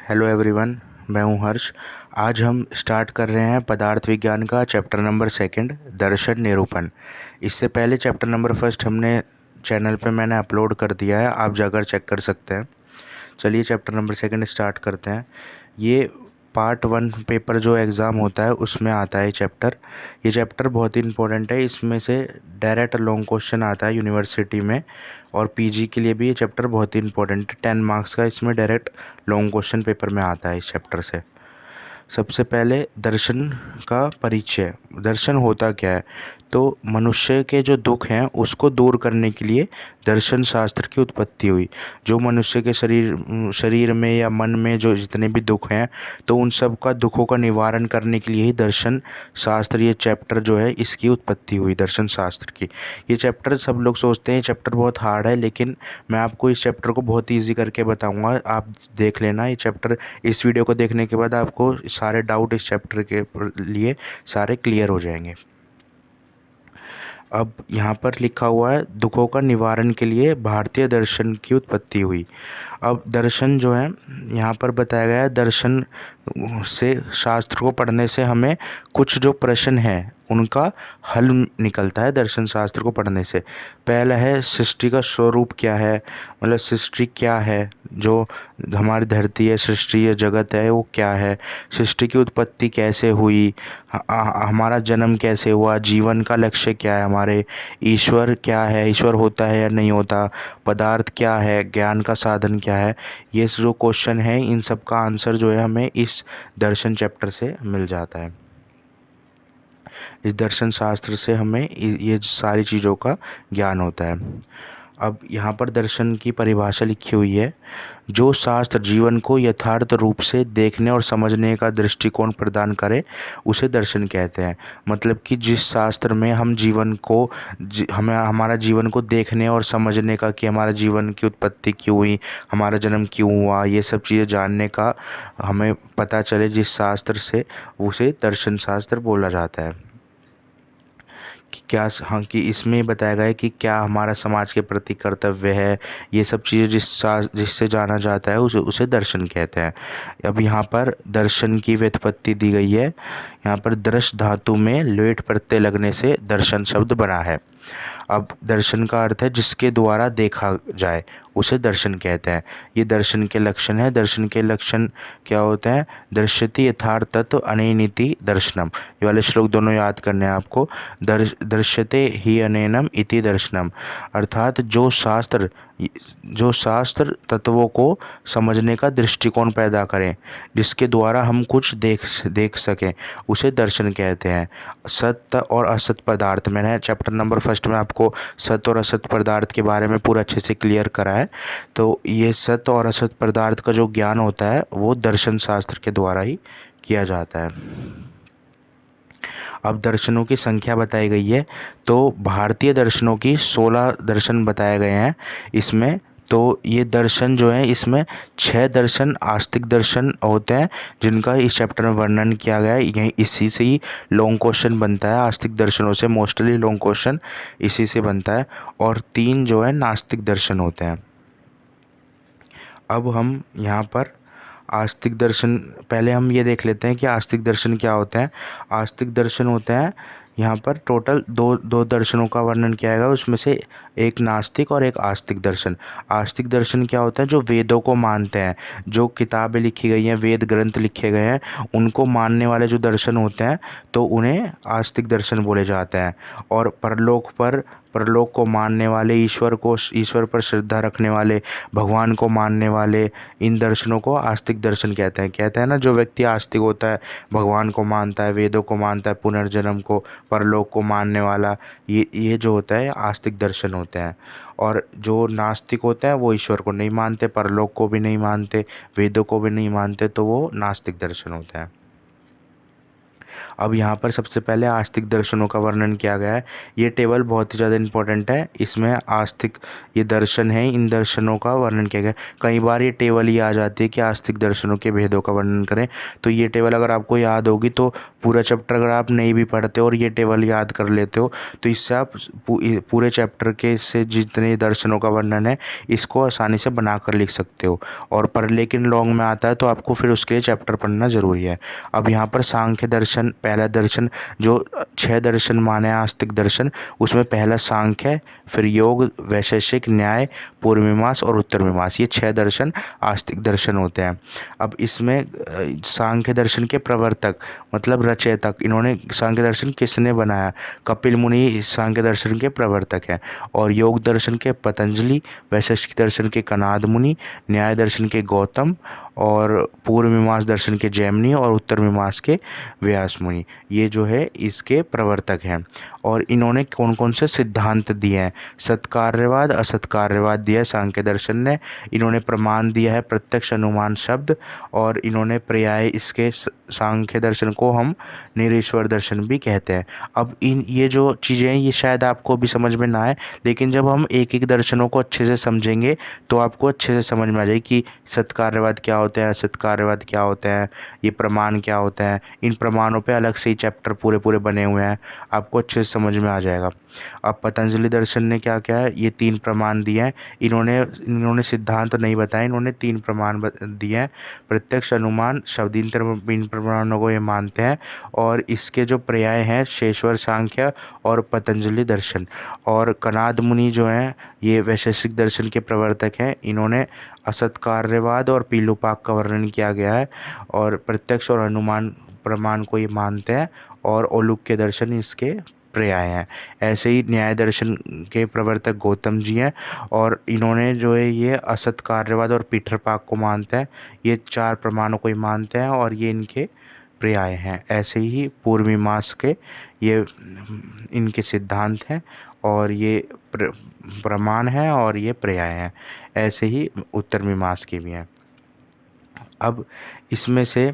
Hello everyone, मैं हूं हर्ष। आज हम स्टार्ट कर रहे हैं पदार्थ विज्ञान का चैप्टर नंबर सेकंड, दर्शन निरूपण। इससे पहले चैप्टर नंबर फर्स्ट हमने चैनल पे मैंने अपलोड कर दिया है, आप जाकर चेक कर सकते हैं। चलिए चैप्टर नंबर सेकंड स्टार्ट करते हैं। ये पार्ट 1 पेपर जो एग्ज़ाम होता है उसमें आता है चैप्टर। ये चैप्टर बहुत ही इंपॉर्टेंट है, इसमें से डायरेक्ट लॉन्ग क्वेश्चन आता है यूनिवर्सिटी में, और पीजी के लिए भी ये चैप्टर बहुत ही इंपॉर्टेंट है। 10 मार्क्स का इसमें डायरेक्ट लॉन्ग क्वेश्चन पेपर में आता है इस चैप्टर से। सबसे पहले दर्शन का परिचय। दर्शन होता क्या है? तो मनुष्य के जो दुख हैं उसको दूर करने के लिए दर्शन शास्त्र की उत्पत्ति हुई। जो मनुष्य के शरीर में या मन में जो जितने भी दुख हैं, तो उन सब का दुखों का निवारण करने के लिए ही दर्शन शास्त्र, ये चैप्टर जो है इसकी उत्पत्ति हुई, दर्शन शास्त्र की। ये चैप्टर सब लोग सोचते हैं चैप्टर बहुत हार्ड है, लेकिन मैं आपको इस चैप्टर को बहुत ईजी करके बताऊंगा। आप देख लेना ये चैप्टर। इस वीडियो को देखने के बाद आपको सारे डाउट इस चैप्टर के लिए सारे क्लियर हो जाएंगे। अब यहाँ पर लिखा हुआ है दुखों का निवारण के लिए भारतीय दर्शन की उत्पत्ति हुई। अब दर्शन जो है यहाँ पर बताया गया है, दर्शन से शास्त्र को पढ़ने से हमें कुछ जो प्रश्न हैं उनका हल निकलता है दर्शन शास्त्र को पढ़ने से। पहला है सृष्टि का स्वरूप क्या है, मतलब सृष्टि क्या है, जो हमारी धरती है, सृष्टि है, जगत है, वो क्या है, सृष्टि की उत्पत्ति कैसे हुई, हमारा जन्म कैसे हुआ, जीवन का लक्ष्य क्या है, हमारे ईश्वर क्या है, ईश्वर होता है या नहीं होता, पदार्थ क्या है, ज्ञान का साधन क्या है। ये जो क्वेश्चन है इन सब का आंसर जो है हमें इस दर्शन चैप्टर से मिल जाता है। इस दर्शन शास्त्र से हमें ये सारी चीज़ों का ज्ञान होता है। अब यहाँ पर दर्शन की परिभाषा लिखी हुई है, जो शास्त्र जीवन को यथार्थ रूप से देखने और समझने का दृष्टिकोण प्रदान करे उसे दर्शन कहते हैं। मतलब कि जिस शास्त्र में हम जीवन को हमें हमारा जीवन को देखने और समझने का, कि हमारा जीवन की उत्पत्ति क्यों हुई, हमारा जन्म क्यों हुआ, ये सब चीज़ें जानने का हमें पता चले, जिस शास्त्र से, उसे दर्शन शास्त्र बोला जाता है। कि क्या, हाँ, कि इसमें बताया गया है कि क्या हमारा समाज के प्रति कर्तव्य है, ये सब चीज़ें जिससे जाना जाता है उसे दर्शन कहते हैं। अब यहाँ पर दर्शन की व्युत्पत्ति दी गई है। यहाँ पर दृश्य धातु में लेट प्रत्यय लगने से दर्शन शब्द बना है। अब दर्शन का अर्थ है जिसके द्वारा देखा जाए, उसे दर्शन कहते हैं। ये दर्शन के लक्षण है। दर्शन के लक्षण क्या होते हैं? दृश्यति यथार्थ तत्व अनेनिति दर्शनम। ये वाले श्लोक दोनों याद करने हैं आपको। दृश्यते ही अनेनम इति दर्शनम, अर्थात जो शास्त्र तत्वों को समझने का दृष्टिकोण पैदा करें, जिसके द्वारा हम कुछ देख सकें, उसे दर्शन कहते हैं। सत्य और असत पदार्थ, मैंने चैप्टर नंबर फर्स्ट में आपको सत्य और असत पदार्थ के बारे में पूरा अच्छे से क्लियर करा है। तो ये सत्य और असत पदार्थ का जो ज्ञान होता है वो दर्शन शास्त्र के द्वारा ही किया जाता है। अब दर्शनों की संख्या बताई गई है। तो भारतीय दर्शनों की 16 दर्शन बताए गए हैं इसमें। तो ये दर्शन जो है, इसमें 6 दर्शन आस्तिक दर्शन होते हैं, जिनका इस चैप्टर में वर्णन किया गया है। यही इसी से ही लॉन्ग क्वेश्चन बनता है। आस्तिक दर्शनों से मोस्टली लॉन्ग क्वेश्चन इसी से बनता है। और 3 जो है नास्तिक दर्शन होते हैं। अब हम यहाँ पर आस्तिक दर्शन, पहले हम ये देख लेते हैं कि आस्तिक दर्शन क्या होते हैं। आस्तिक दर्शन होते हैं, यहाँ पर टोटल दो दर्शनों का वर्णन किया गया, उसमें से एक नास्तिक और एक आस्तिक दर्शन। आस्तिक दर्शन क्या होता है? जो वेदों को मानते हैं, जो किताबें लिखी गई हैं, वेद ग्रंथ लिखे गए हैं, उनको मानने वाले जो दर्शन होते हैं, तो उन्हें आस्तिक दर्शन बोले जाते हैं। और परलोक को मानने वाले, ईश्वर पर श्रद्धा रखने वाले, भगवान को मानने वाले, इन दर्शनों को आस्तिक दर्शन कहते हैं ना। जो व्यक्ति आस्तिक होता है, भगवान को मानता है, वेदों को मानता है, पुनर्जन्म को, परलोक को मानने वाला, ये जो होता है आस्तिक दर्शन होते हैं। और जो नास्तिक होते हैं वो ईश्वर को नहीं मानते, परलोक को भी नहीं मानते, वेदों को भी नहीं मानते, तो वो नास्तिक दर्शन होते हैं। अब यहाँ पर सबसे पहले आस्तिक दर्शनों का वर्णन किया गया है। ये टेबल बहुत ही ज़्यादा इंपॉर्टेंट है। इसमें आस्तिक ये दर्शन है, इन दर्शनों का वर्णन किया गया है। कई बार ये टेबल ये आ जाती है कि आस्तिक दर्शनों के भेदों का वर्णन करें, तो ये टेबल अगर आपको याद होगी तो पूरा चैप्टर अगर आप नहीं भी पढ़ते और ये टेबल याद कर लेते हो तो इससे आप पूरे चैप्टर के से जितने दर्शनों का वर्णन है इसको आसानी से बना कर लिख सकते हो। और पर लेकिन लॉन्ग में आता है तो आपको फिर उसके लिए चैप्टर पढ़ना ज़रूरी है। अब यहाँ पर सांख्य दर्शन, पहला दर्शन जो 6 दर्शन माने हैं आस्तिक दर्शन, उसमें पहला सांख्य है, फिर योग, वैशेषिक, न्याय, पूर्व मीमांसा और उत्तर मीमांसा, ये 6 दर्शन आस्तिक दर्शन होते हैं। अब इसमें सांख्य दर्शन के प्रवर्तक मतलब रचयिता, इन्होंने सांख्य दर्शन किसने बनाया? कपिल मुनि सांख्य दर्शन के प्रवर्तक हैं। और योग दर्शन के पतंजलि, वैशेषिक दर्शन के कणाद मुनि, न्याय दर्शन के गौतम और पूर्व मीमांसा दर्शन के जैमिनी और उत्तर मीमांसा के व्यास मुनि, ये जो है इसके प्रवर्तक हैं। और इन्होंने कौन कौन से सिद्धांत दिए हैं? सत्कार्यवाद, असत्कार्यवाद दिया है सांख्य दर्शन ने। इन्होंने प्रमाण दिया है प्रत्यक्ष, अनुमान, शब्द। और इन्होंने पर्याय, इसके सांख्य दर्शन को हम निरीश्वर दर्शन भी कहते हैं। अब ये जो चीज़ें हैं ये शायद आपको भी समझ में ना आए, लेकिन जब हम एक एक दर्शनों को अच्छे से समझेंगे तो आपको अच्छे से समझ में आ जाएगी कि सत्कार्यवाद क्या होता है, असत्कार्यवाद क्या होते हैं, ये प्रमाण क्या होते हैं। इन प्रमाणों पे अलग से ही चैप्टर पूरे पूरे बने हुए हैं, आपको अच्छे से समझ में आ जाएगा। अब पतंजलि दर्शन ने क्या क्या है, ये 3 प्रमाण दिए हैं। इन्होंने सिद्धांत नहीं बताए, इन्होंने 3 प्रमाण दिए हैं। प्रत्यक्ष, अनुमान, शब्द, इन प्रमाणों को ये मानते हैं। और इसके जो पर्याय हैं शेषवर सांख्य और पतंजलि दर्शन। और कणाद मुनि जो हैं ये वैशेषिक दर्शन के प्रवर्तक हैं। इन्होंने असत्कार्यवाद और पीलूपाक का वर्णन किया गया है। और प्रत्यक्ष और अनुमान प्रमाण को ये मानते हैं। और औलुक्य दर्शन इसके पर्याय हैं। ऐसे ही न्याय दर्शन के प्रवर्तक गौतम जी हैं और इन्होंने जो है ये असत्कार्यवाद और पीठरपाक को मानते हैं। ये 4 प्रमाणों को ही मानते हैं और ये इनके पर्याय हैं। ऐसे ही पूर्व मीमांसा के ये इनके सिद्धांत हैं और ये प्रमाण हैं और ये पर्याय हैं। ऐसे ही उत्तर मीमांसा के भी हैं। अब इसमें से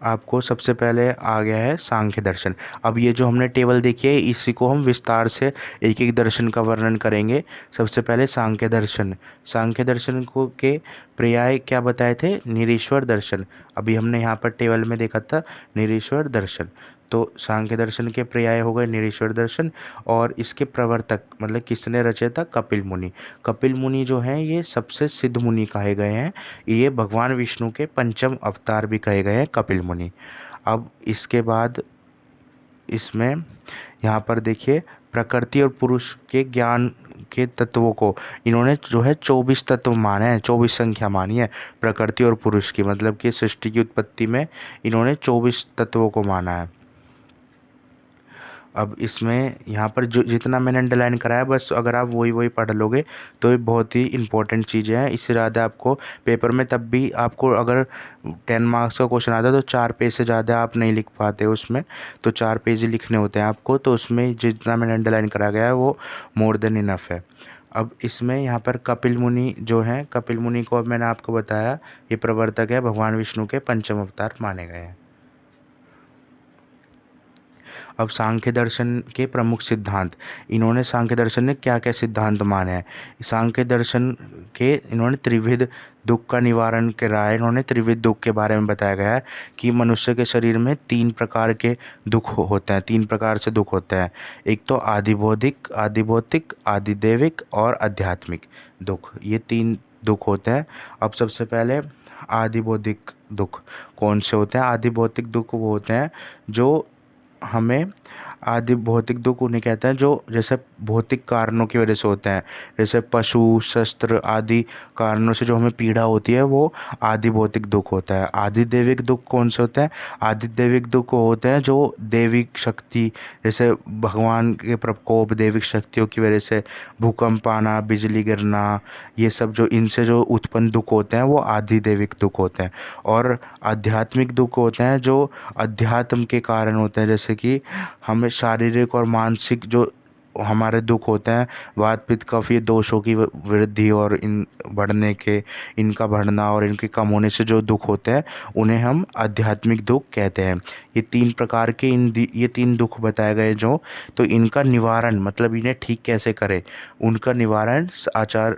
आपको सबसे पहले आ गया है सांख्य दर्शन। अब ये जो हमने टेबल देखी है इसी को हम विस्तार से एक एक दर्शन का वर्णन करेंगे। सबसे पहले सांख्य दर्शन। सांख्य दर्शन को के पर्याय क्या बताए थे? निरीश्वर दर्शन। अभी हमने यहाँ पर टेबल में देखा था निरीश्वर दर्शन। तो सांख्य दर्शन के पर्याय हो गए निरीश्वर दर्शन। और इसके प्रवर्तक मतलब किसने रचे था? कपिल मुनि। कपिल मुनि जो हैं ये सबसे सिद्ध मुनि कहे गए हैं। ये भगवान विष्णु के पंचम अवतार भी कहे गए हैं कपिल मुनि। अब इसके बाद इसमें यहाँ पर देखिए प्रकृति और पुरुष के ज्ञान के तत्वों को इन्होंने जो है 24 तत्व माने हैं, 24 संख्या मानी है प्रकृति और पुरुष की, मतलब कि सृष्टि की उत्पत्ति में इन्होंने 24 तत्वों को माना है। अब इसमें यहाँ पर जो जितना मैंने अंडरलाइन कराया बस अगर आप वही पढ़ लोगे तो ये बहुत ही इंपॉर्टेंट चीज़ें हैं। इससे ज़्यादा आपको पेपर में तब भी आपको अगर 10 मार्क्स का क्वेश्चन आता है तो 4 पेज से ज़्यादा आप नहीं लिख पाते उसमें, तो 4 पेज ही लिखने होते हैं आपको। तो उसमें जितना मैंने अंडरलाइन करा गया है वो मोर देन इनफ है। अब इसमें यहाँ पर कपिल मुनि जो हैं, कपिल मुनि को अब मैंने आपको बताया ये प्रवर्तक है, भगवान विष्णु के पंचम अवतार माने गए हैं। अब सांख्य दर्शन के प्रमुख सिद्धांत, इन्होंने सांख्य दर्शन ने क्या क्या सिद्धांत माने हैं? सांख्य दर्शन के इन्होंने त्रिविध दुख का निवारण करा है। इन्होंने त्रिविध दुख के बारे में बताया गया है कि मनुष्य के शरीर में 3 प्रकार के दुख होते हैं, 3 प्रकार से दुख होते हैं। एक तो आदिबौधिक, आदिभौतिक, आदिदेविक और आध्यात्मिक दुख, ये 3 दुख होते हैं। अब सबसे पहले आदिबौधिक दुख कौन से होते हैं? आदिभौतिक दुख वो होते हैं जो हमें, आदि भौतिक दुख उन्हें कहते हैं जो जैसे भौतिक कारणों की वजह से होते हैं, जैसे पशु, शस्त्र आदि कारणों से जो हमें पीड़ा होती है वो आदि भौतिक दुख होता है। आदि दैविक दुख कौन से होते हैं? आदि दैविक दुख होते हैं जो दैविक शक्ति, जैसे भगवान के प्रकोप, दैविक शक्तियों की वजह से भूकंप आना, बिजली गिरना, ये सब जो इनसे जो उत्पन्न दुख होते हैं वो आदि दैविक दुख होते हैं। और आध्यात्मिक दुख होते हैं जो अध्यात्म के कारण होते हैं, जैसे कि हमें शारीरिक और मानसिक जो हमारे दुख होते हैं, वात पित्त कफ, ये दोषों की वृद्धि और इन बढ़ने के, इनका बढ़ना और इनके कम होने से जो दुख होते हैं उन्हें हम आध्यात्मिक दुख कहते हैं। ये 3 प्रकार के ये 3 दुख बताए गए जो, तो इनका निवारण मतलब इन्हें ठीक कैसे करें, उनका निवारण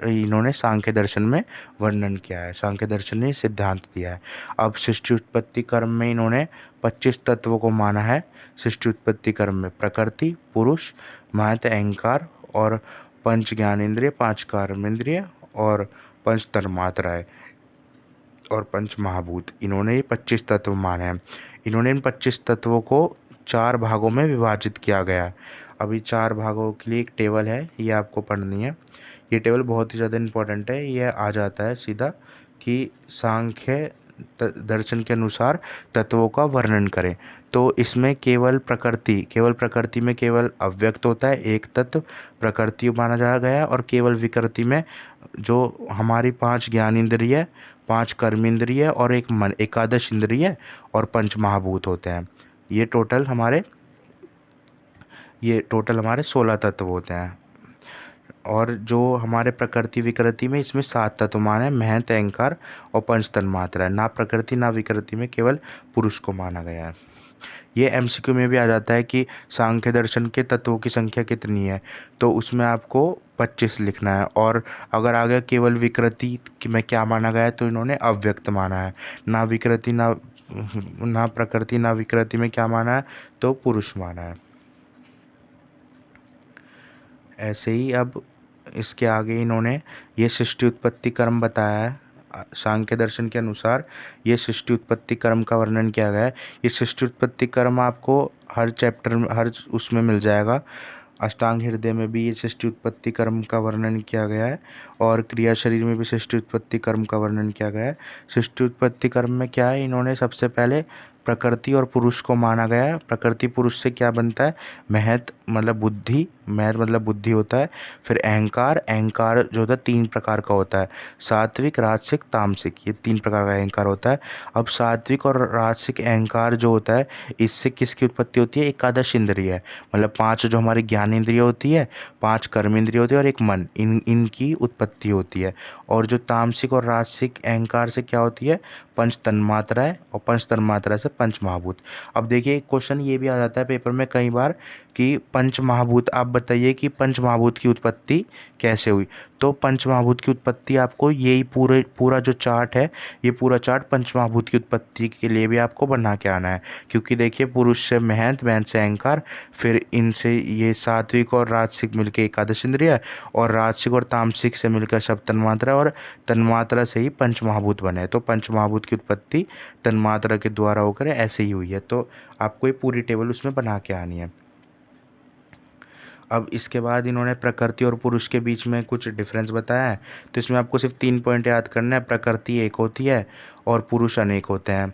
इन्होंने सांख्य दर्शन में वर्णन किया है। सांख्य दर्शन ने सिद्धांत दिया है। अब सृष्टि उत्पत्ति कर्म में इन्होंने 25 तत्वों को माना है। सृष्टि उत्पत्ति कर्म में प्रकृति, पुरुष, महत, अहंकार और 5 ज्ञानेंद्रिय, 5 कर्मेंद्रिय और 5 तन्मात्राएं और 5 महाभूत, इन्होंने ये 25 तत्व माने हैं। इन्होंने इन 25 तत्वों को 4 भागों में विभाजित किया गया है। अभी 4 भागों के लिए एक टेबल है, ये आपको पढ़नी है। ये टेबल बहुत ही ज़्यादा इम्पोर्टेंट है। ये आ जाता है सीधा कि सांख्य दर्शन के अनुसार तत्वों का वर्णन करें। तो इसमें केवल प्रकृति में केवल अव्यक्त होता है, एक तत्व प्रकृति माना जाया गया, और केवल विकृति में जो हमारी 5 ज्ञानेंद्रिय, 5 कर्मेंद्रिय और एक मन, एकादश इंद्रिय और 5 महाभूत होते हैं। ये टोटल हमारे 16 तत्व होते हैं। और जो हमारे प्रकृति विकृति में, इसमें 7 तत्व माने, महत, अहंकार और 5 तन्मात्रा है। ना प्रकृति ना विकृति में केवल पुरुष को माना गया है। ये एमसीक्यू में भी आ जाता है कि सांख्य दर्शन के तत्वों की संख्या कितनी है, तो उसमें आपको 25 लिखना है। और अगर आ गया केवल विकृति में क्या माना गया है, तो इन्होंने अव्यक्त माना है। ना विकृति ना प्रकृति ना विकृति में क्या माना है, तो पुरुष माना है। ऐसे ही अब इसके आगे इन्होंने ये सृष्टि उत्पत्ति कर्म बताया है। सांख्य दर्शन के अनुसार ये सृष्टि उत्पत्ति कर्म का वर्णन किया गया है। ये सृष्टि उत्पत्ति कर्म आपको हर चैप्टर में, हर उसमें मिल जाएगा। अष्टांग हृदय में भी ये सृष्टि उत्पत्ति कर्म का वर्णन किया गया है, और क्रिया शरीर में भी सृष्टि उत्पत्ति कर्म का वर्णन किया गया है। सृष्टि उत्पत्ति कर्म में क्या है, इन्होंने सबसे पहले प्रकृति और पुरुष को माना गया है। प्रकृति पुरुष से क्या बनता है, महत मतलब बुद्धि होता है। फिर अहंकार जो होता है 3 प्रकार का होता है, सात्विक, राजसिक, तामसिक, ये 3 प्रकार का अहंकार होता है। अब सात्विक और राजसिक अहंकार जो होता है, इससे किसकी उत्पत्ति होती है, एकादश इंद्रिय है, मतलब 5 जो हमारी ज्ञानेंद्रिय होती है, 5 कर्मेंद्रिय होती है और एक मन, इनकी उत्पत्ति होती है। और जो तामसिक और राजसिक अहंकार से क्या होती है, 5 तन्मात्राएं, और 5 तन्मात्रा से 5 महाभूत। अब देखिए एक क्वेश्चन ये भी आ जाता है पेपर में कई बार कि 5 महाभूत, आप बताइए कि 5 महाभूत की उत्पत्ति कैसे हुई। तो 5 महाभूत की उत्पत्ति आपको यही पूरा जो चार्ट है, ये पूरा चार्ट 5 महाभूत की उत्पत्ति के लिए भी आपको बना के आना है। क्योंकि देखिए पुरुष से महत, महत से अहंकार, फिर इनसे ये सात्विक और राजसिक मिलकर एकादश इंद्रिय, और राजसिक और तामसिक से मिलकर सब तन्मात्रा, और तन्मात्रा से ही 5 महाभूत बने। तो 5 महाभूत की उत्पत्ति तन्मात्रा के द्वारा होकर ऐसे ही हुई है। तो आपको ये पूरी टेबल उसमें बना के आनी है। अब इसके बाद इन्होंने प्रकृति और पुरुष के बीच में कुछ डिफरेंस बताया है। तो इसमें आपको सिर्फ 3 पॉइंट याद करना है। प्रकृति एक होती है और पुरुष अनेक होते हैं।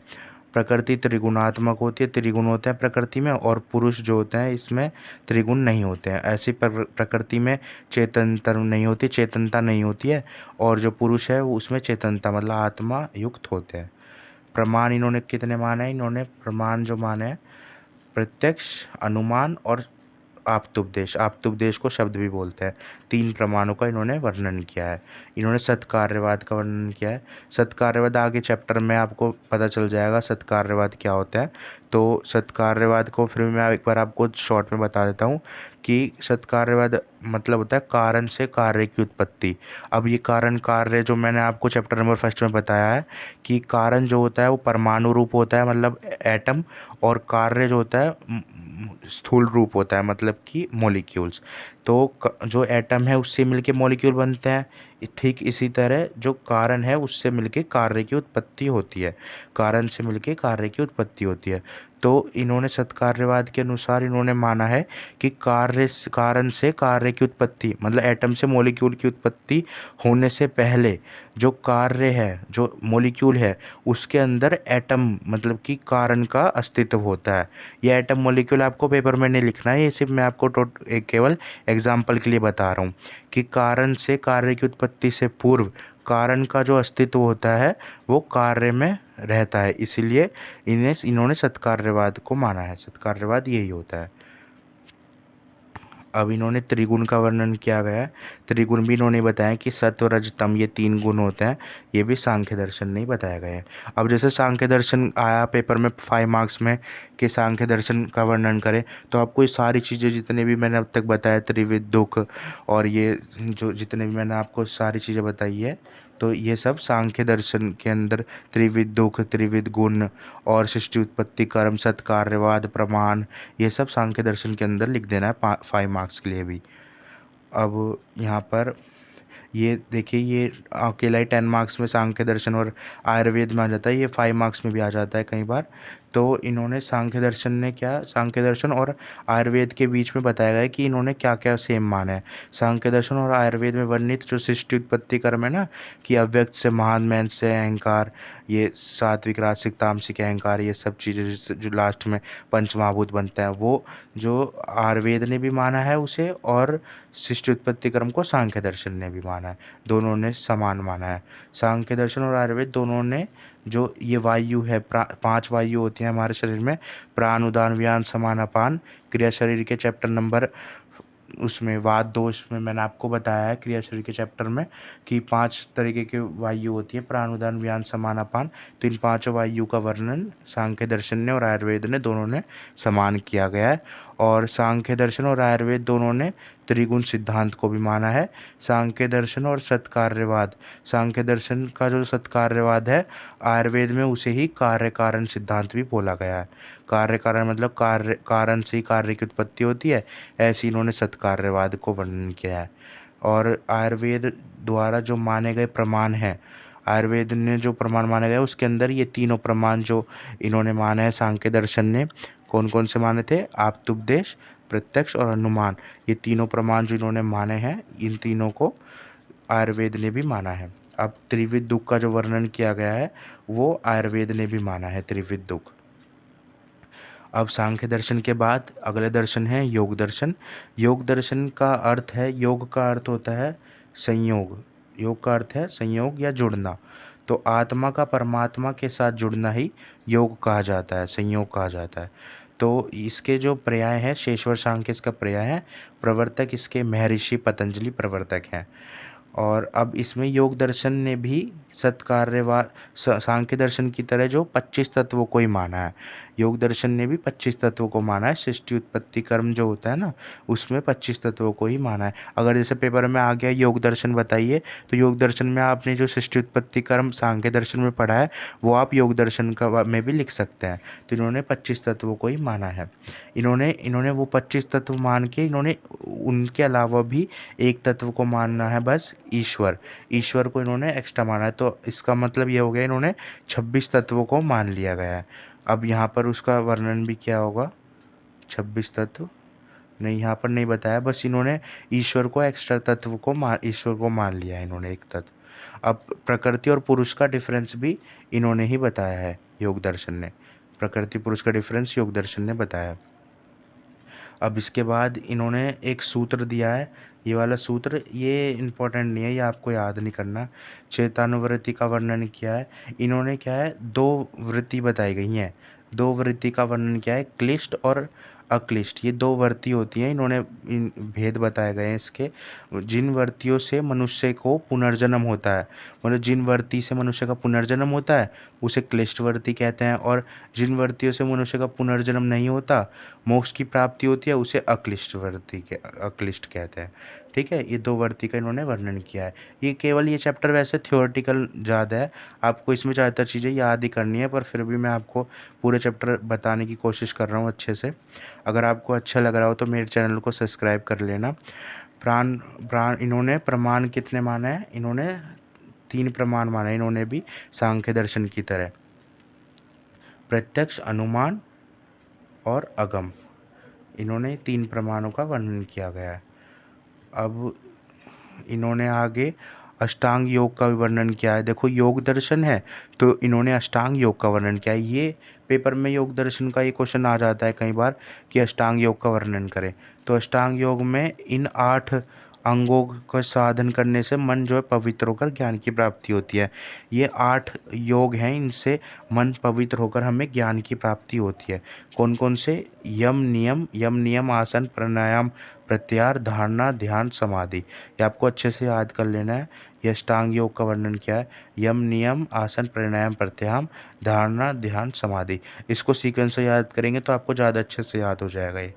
प्रकृति त्रिगुणात्मक होती है, त्रिगुण होते हैं प्रकृति में, और पुरुष जो होते हैं इसमें त्रिगुण नहीं होते हैं। ऐसी प्रकृति में चेतनता नहीं होती है, और जो पुरुष है वो उसमें चेतनता मतलब आत्मा युक्त होते हैं। प्रमाण इन्होंने कितने माने हैं, इन्होंने प्रमाण जो माने हैं, प्रत्यक्ष, अनुमान और आप्तुपदेश को शब्द भी बोलते हैं। 3 प्रमाणों का इन्होंने वर्णन किया है। इन्होंने सत्कार्यवाद का वर्णन किया है। सत्कार्यवाद आगे चैप्टर में आपको पता चल जाएगा सत्कार्यवाद क्या होता है। तो सत्कार्यवाद को फिर मैं एक बार आपको शॉर्ट में बता देता हूँ कि सत्कार्यवाद मतलब होता है कारण से कार्य की उत्पत्ति। अब ये कारण कार्य जो मैंने आपको चैप्टर नंबर 1 में बताया है कि कारण जो होता है वो परमाणु रूप होता है, मतलब एटम, और कार्य जो होता है स्थूल रूप होता है, मतलब कि मॉलिक्यूल्स। तो जो एटम है उससे मिलके मॉलिक्यूल बनते हैं। ठीक इसी तरह जो कारण है उससे मिलके कार्य की उत्पत्ति होती है, कारण से मिलके कार्य की उत्पत्ति होती है। तो इन्होंने सत्कार्यवाद के अनुसार इन्होंने माना है कि कारण से कार्य की उत्पत्ति मतलब एटम से मॉलिक्यूल की उत्पत्ति होने से पहले जो कार्य है, जो मॉलिक्यूल है, उसके अंदर एटम मतलब कि कारण का अस्तित्व होता है। ये एटम मॉलिक्यूल आपको पेपर में नहीं लिखना है, ये सिर्फ मैं आपको केवल एग्जाम्पल के लिए बता रहा हूँ कि कारण से कार्य की उत्पत्ति से पूर्व कारण का जो अस्तित्व होता है वो कार्य में रहता है। इसीलिए इन्होंने सत्कार्यवाद को माना है। सत्कार्यवाद यही होता है। अब इन्होंने त्रिगुण का वर्णन किया गया है। त्रिगुण भी इन्होंने बताया कि सत्व रज तम, ये 3 गुण होते हैं, ये भी सांख्य दर्शन ने ही बताया गया है। अब जैसे सांख्य दर्शन आया पेपर में 5 मार्क्स में कि सांख्य दर्शन का वर्णन करें, तो आपको ये सारी चीज़ें जितने भी मैंने अब तक बताया, त्रिविध दुख और ये जो जितने भी मैंने आपको सारी चीज़ें बताई है, तो ये सब सांख्य दर्शन के अंदर त्रिविध दुख, त्रिविध गुण और सृष्टि उत्पत्ति कर्म सत्कार्यवाद प्रमाण, ये सब सांख्य दर्शन के अंदर लिख देना है 5 मार्क्स के लिए भी। अब यहाँ पर ये देखिए, ये अकेला ही 10 मार्क्स में सांख्य दर्शन और आयुर्वेद में आ जाता है, ये 5 मार्क्स में भी आ जाता है कई बार। तो इन्होंने सांख्य दर्शन ने क्या, सांख्य दर्शन और आयुर्वेद के बीच में बताया गया है कि इन्होंने क्या क्या सेम माना है। सांख्य दर्शन और आयुर्वेद में वर्णित जो सृष्टि उत्पत्ति कर्म है ना, कि अव्यक्त से महान, मैन से अहंकार, ये सात्विक राजसिक तामसिक अहंकार, ये सब चीज़ें जो लास्ट में पंचमहाभूत बनते हैं, वो जो आयुर्वेद ने भी माना है उसे, और सृष्टि उत्पत्ति कर्म को सांख्य दर्शन ने भी माना है। दोनों ने समान माना है। सांख्य दर्शन और आयुर्वेद दोनों ने जो ये वायु है, 5 वायु होती हैं हमारे शरीर में, प्राण उदान व्यान समान अपान, क्रिया शरीर के चैप्टर नंबर उसमें वात दोष में मैंने आपको बताया है, क्रिया शरीर के चैप्टर में, कि 5 तरीके की वायु होती है, प्राण उदान व्यान समान अपान। तो इन 5 वायु का वर्णन सांख्य दर्शन ने और आयुर्वेद ने दोनों ने समान किया गया है। और सांख्य दर्शन और आयुर्वेद दोनों ने त्रिगुण सिद्धांत को भी माना है। सांख्य दर्शन और सत्कार्यवाद, सांख्य दर्शन का जो सत्कार्यवाद है, आयुर्वेद में उसे ही कार्य कारण सिद्धांत भी बोला गया है। कार्य कारण मतलब कार्य कारण से ही कार्य की उत्पत्ति होती है, ऐसे इन्होंने सत्कार्यवाद को वर्णन किया है। और आयुर्वेद द्वारा जो माने गए प्रमाण हैं, आयुर्वेद ने जो प्रमाण माना गया उसके अंदर ये तीनों प्रमाण जो इन्होंने माना है सांख्य दर्शन ने, कौन कौन से माने थे, आप्तुपदेश, प्रत्यक्ष और अनुमान, ये तीनों प्रमाण जो इन्होंने माने हैं, इन तीनों को आयुर्वेद ने भी माना है। अब त्रिविध दुख का जो वर्णन किया गया है वो आयुर्वेद ने भी माना है, त्रिविध दुख। अब सांख्य दर्शन के बाद अगले दर्शन है योग दर्शन। योग दर्शन का अर्थ है, योग का अर्थ होता है संयोग, योग का अर्थ है संयोग या जुड़ना। तो आत्मा का परमात्मा के साथ जुड़ना ही योग कहा जाता है, संयोग कहा जाता है। तो इसके जो पर्याय है, शेषवर सांख्य इसका पर्याय है, प्रवर्तक इसके महर्षि पतंजलि प्रवर्तक हैं। और अब इसमें योग दर्शन ने भी सत्कार्यवाद सांख्य दर्शन की तरह जो 25 तत्वों को ही माना है, योग दर्शन ने भी 25 तत्वों को माना है। सृष्टि उत्पत्ति कर्म जो होता है ना, उसमें 25 तत्वों को ही माना है। अगर जैसे पेपर में आ गया योग दर्शन बताइए, तो योग दर्शन में आपने जो सृष्टि उत्पत्ति कर्म सांख्य दर्शन में पढ़ा है वो आप योग दर्शन का में भी लिख सकते हैं। तो इन्होंने 25 तत्वों को ही माना है। इन्होंने वो 25 तत्व मान के, इन्होंने उनके अलावा भी एक तत्व को मानना है, बस ईश्वर। ईश्वर को इन्होंने एक्स्ट्रा माना है। तो इसका मतलब ये हो गया, इन्होंने 26 तत्वों को मान लिया गया है। अब यहाँ पर उसका वर्णन भी क्या होगा, 26 तत्व नहीं यहाँ पर नहीं बताया, बस इन्होंने ईश्वर को एक्स्ट्रा तत्व को ईश्वर को मान लिया है इन्होंने एक तत्व। अब प्रकृति और पुरुष का डिफरेंस भी इन्होंने ही बताया है योग दर्शन ने, प्रकृति पुरुष का डिफरेंस योग दर्शन ने बताया। अब इसके बाद इन्होंने एक सूत्र दिया है, ये वाला सूत्र ये इम्पोर्टेंट नहीं है, ये आपको याद नहीं करना। चेतानुवृत्ति का वर्णन किया है इन्होंने, क्या है, 2 वृत्ति बताई गई हैं। 2 वृत्ति का वर्णन किया है, क्लिष्ट और अक्लिष्ट, ये 2 वृत्ति होती हैं। इन्होंने इन भेद बताए गए हैं इसके। जिन वृत्तियों से मनुष्य को पुनर्जन्म होता है, मतलब जिन वृत्ति से मनुष्य का पुनर्जन्म होता है उसे क्लिष्ट वृत्ति कहते हैं, और जिन वृत्तियों से मनुष्य का पुनर्जन्म नहीं होता, मोक्ष की प्राप्ति होती है, उसे अक्लिष्ट वृत्ति के अक्लिष्ट कहते हैं। ठीक है, ये 2 वृत्ति का इन्होंने वर्णन किया है। ये केवल ये चैप्टर वैसे थ्योरेटिकल ज़्यादा है, आपको इसमें ज़्यादातर चीज़ें याद ही करनी है, पर फिर भी मैं आपको पूरे चैप्टर बताने की कोशिश कर रहा हूँ अच्छे से। अगर आपको अच्छा लग रहा हो तो मेरे चैनल को सब्सक्राइब कर लेना। प्राण इन्होंने प्रमाण कितने माना है, इन्होंने 3 प्रमाण माना है, इन्होंने भी सांख्य दर्शन की तरह, प्रत्यक्ष, अनुमान और अगम, इन्होंने 3 प्रमाणों का वर्णन किया गया है। अब इन्होंने आगे अष्टांग योग का भी वर्णन किया है। देखो योग दर्शन है तो इन्होंने अष्टांग योग का वर्णन किया है। ये पेपर में योग दर्शन का ये क्वेश्चन आ जाता है कई बार कि अष्टांग योग का वर्णन करें। तो अष्टांग योग में इन 8 अंगों का साधन करने से मन जो है पवित्र होकर ज्ञान की प्राप्ति होती है। ये 8 योग हैं, इनसे मन पवित्र होकर हमें ज्ञान की प्राप्ति होती है। कौन कौन से? यम नियम आसन प्राणायाम प्रत्याहार धारणा ध्यान समाधि। ये आपको अच्छे से याद कर लेना है। ये अष्टांग योग का वर्णन क्या है? यम नियम आसन प्राणायाम प्रत्याहार धारणा ध्यान समाधि। इसको सीक्वेंस से याद करेंगे तो आपको ज़्यादा अच्छे से याद हो जाएगा ये।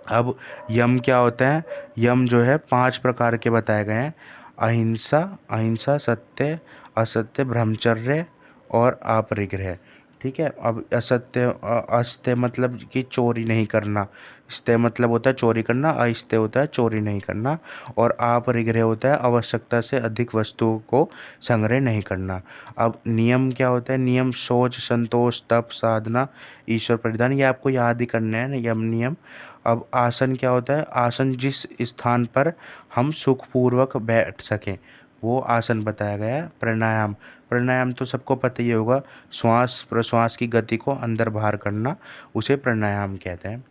अब यम क्या होता है? यम जो है 5 प्रकार के बताए गए हैं। अहिंसा, सत्य, असत्य, ब्रह्मचर्य और अपरिग्रह। ठीक है। अब अस्त्य मतलब कि चोरी नहीं करना। स्त्य मतलब होता है चोरी करना, अस्त्य होता है चोरी नहीं करना, और अपरिग्रह होता है आवश्यकता से अधिक वस्तुओं को संग्रह नहीं करना। अब नियम क्या होता है? नियम शौच, संतोष, तप, साधना, ईश्वर परिधान। ये आपको याद ही करना है ना, यम नियम। अब आसन क्या होता है? आसन जिस स्थान पर हम सुखपूर्वक बैठ सकें वो आसन बताया गया है। प्राणायाम तो सबको पता ही होगा, श्वास प्रश्वास की गति को अंदर बाहर करना, उसे प्राणायाम कहते हैं।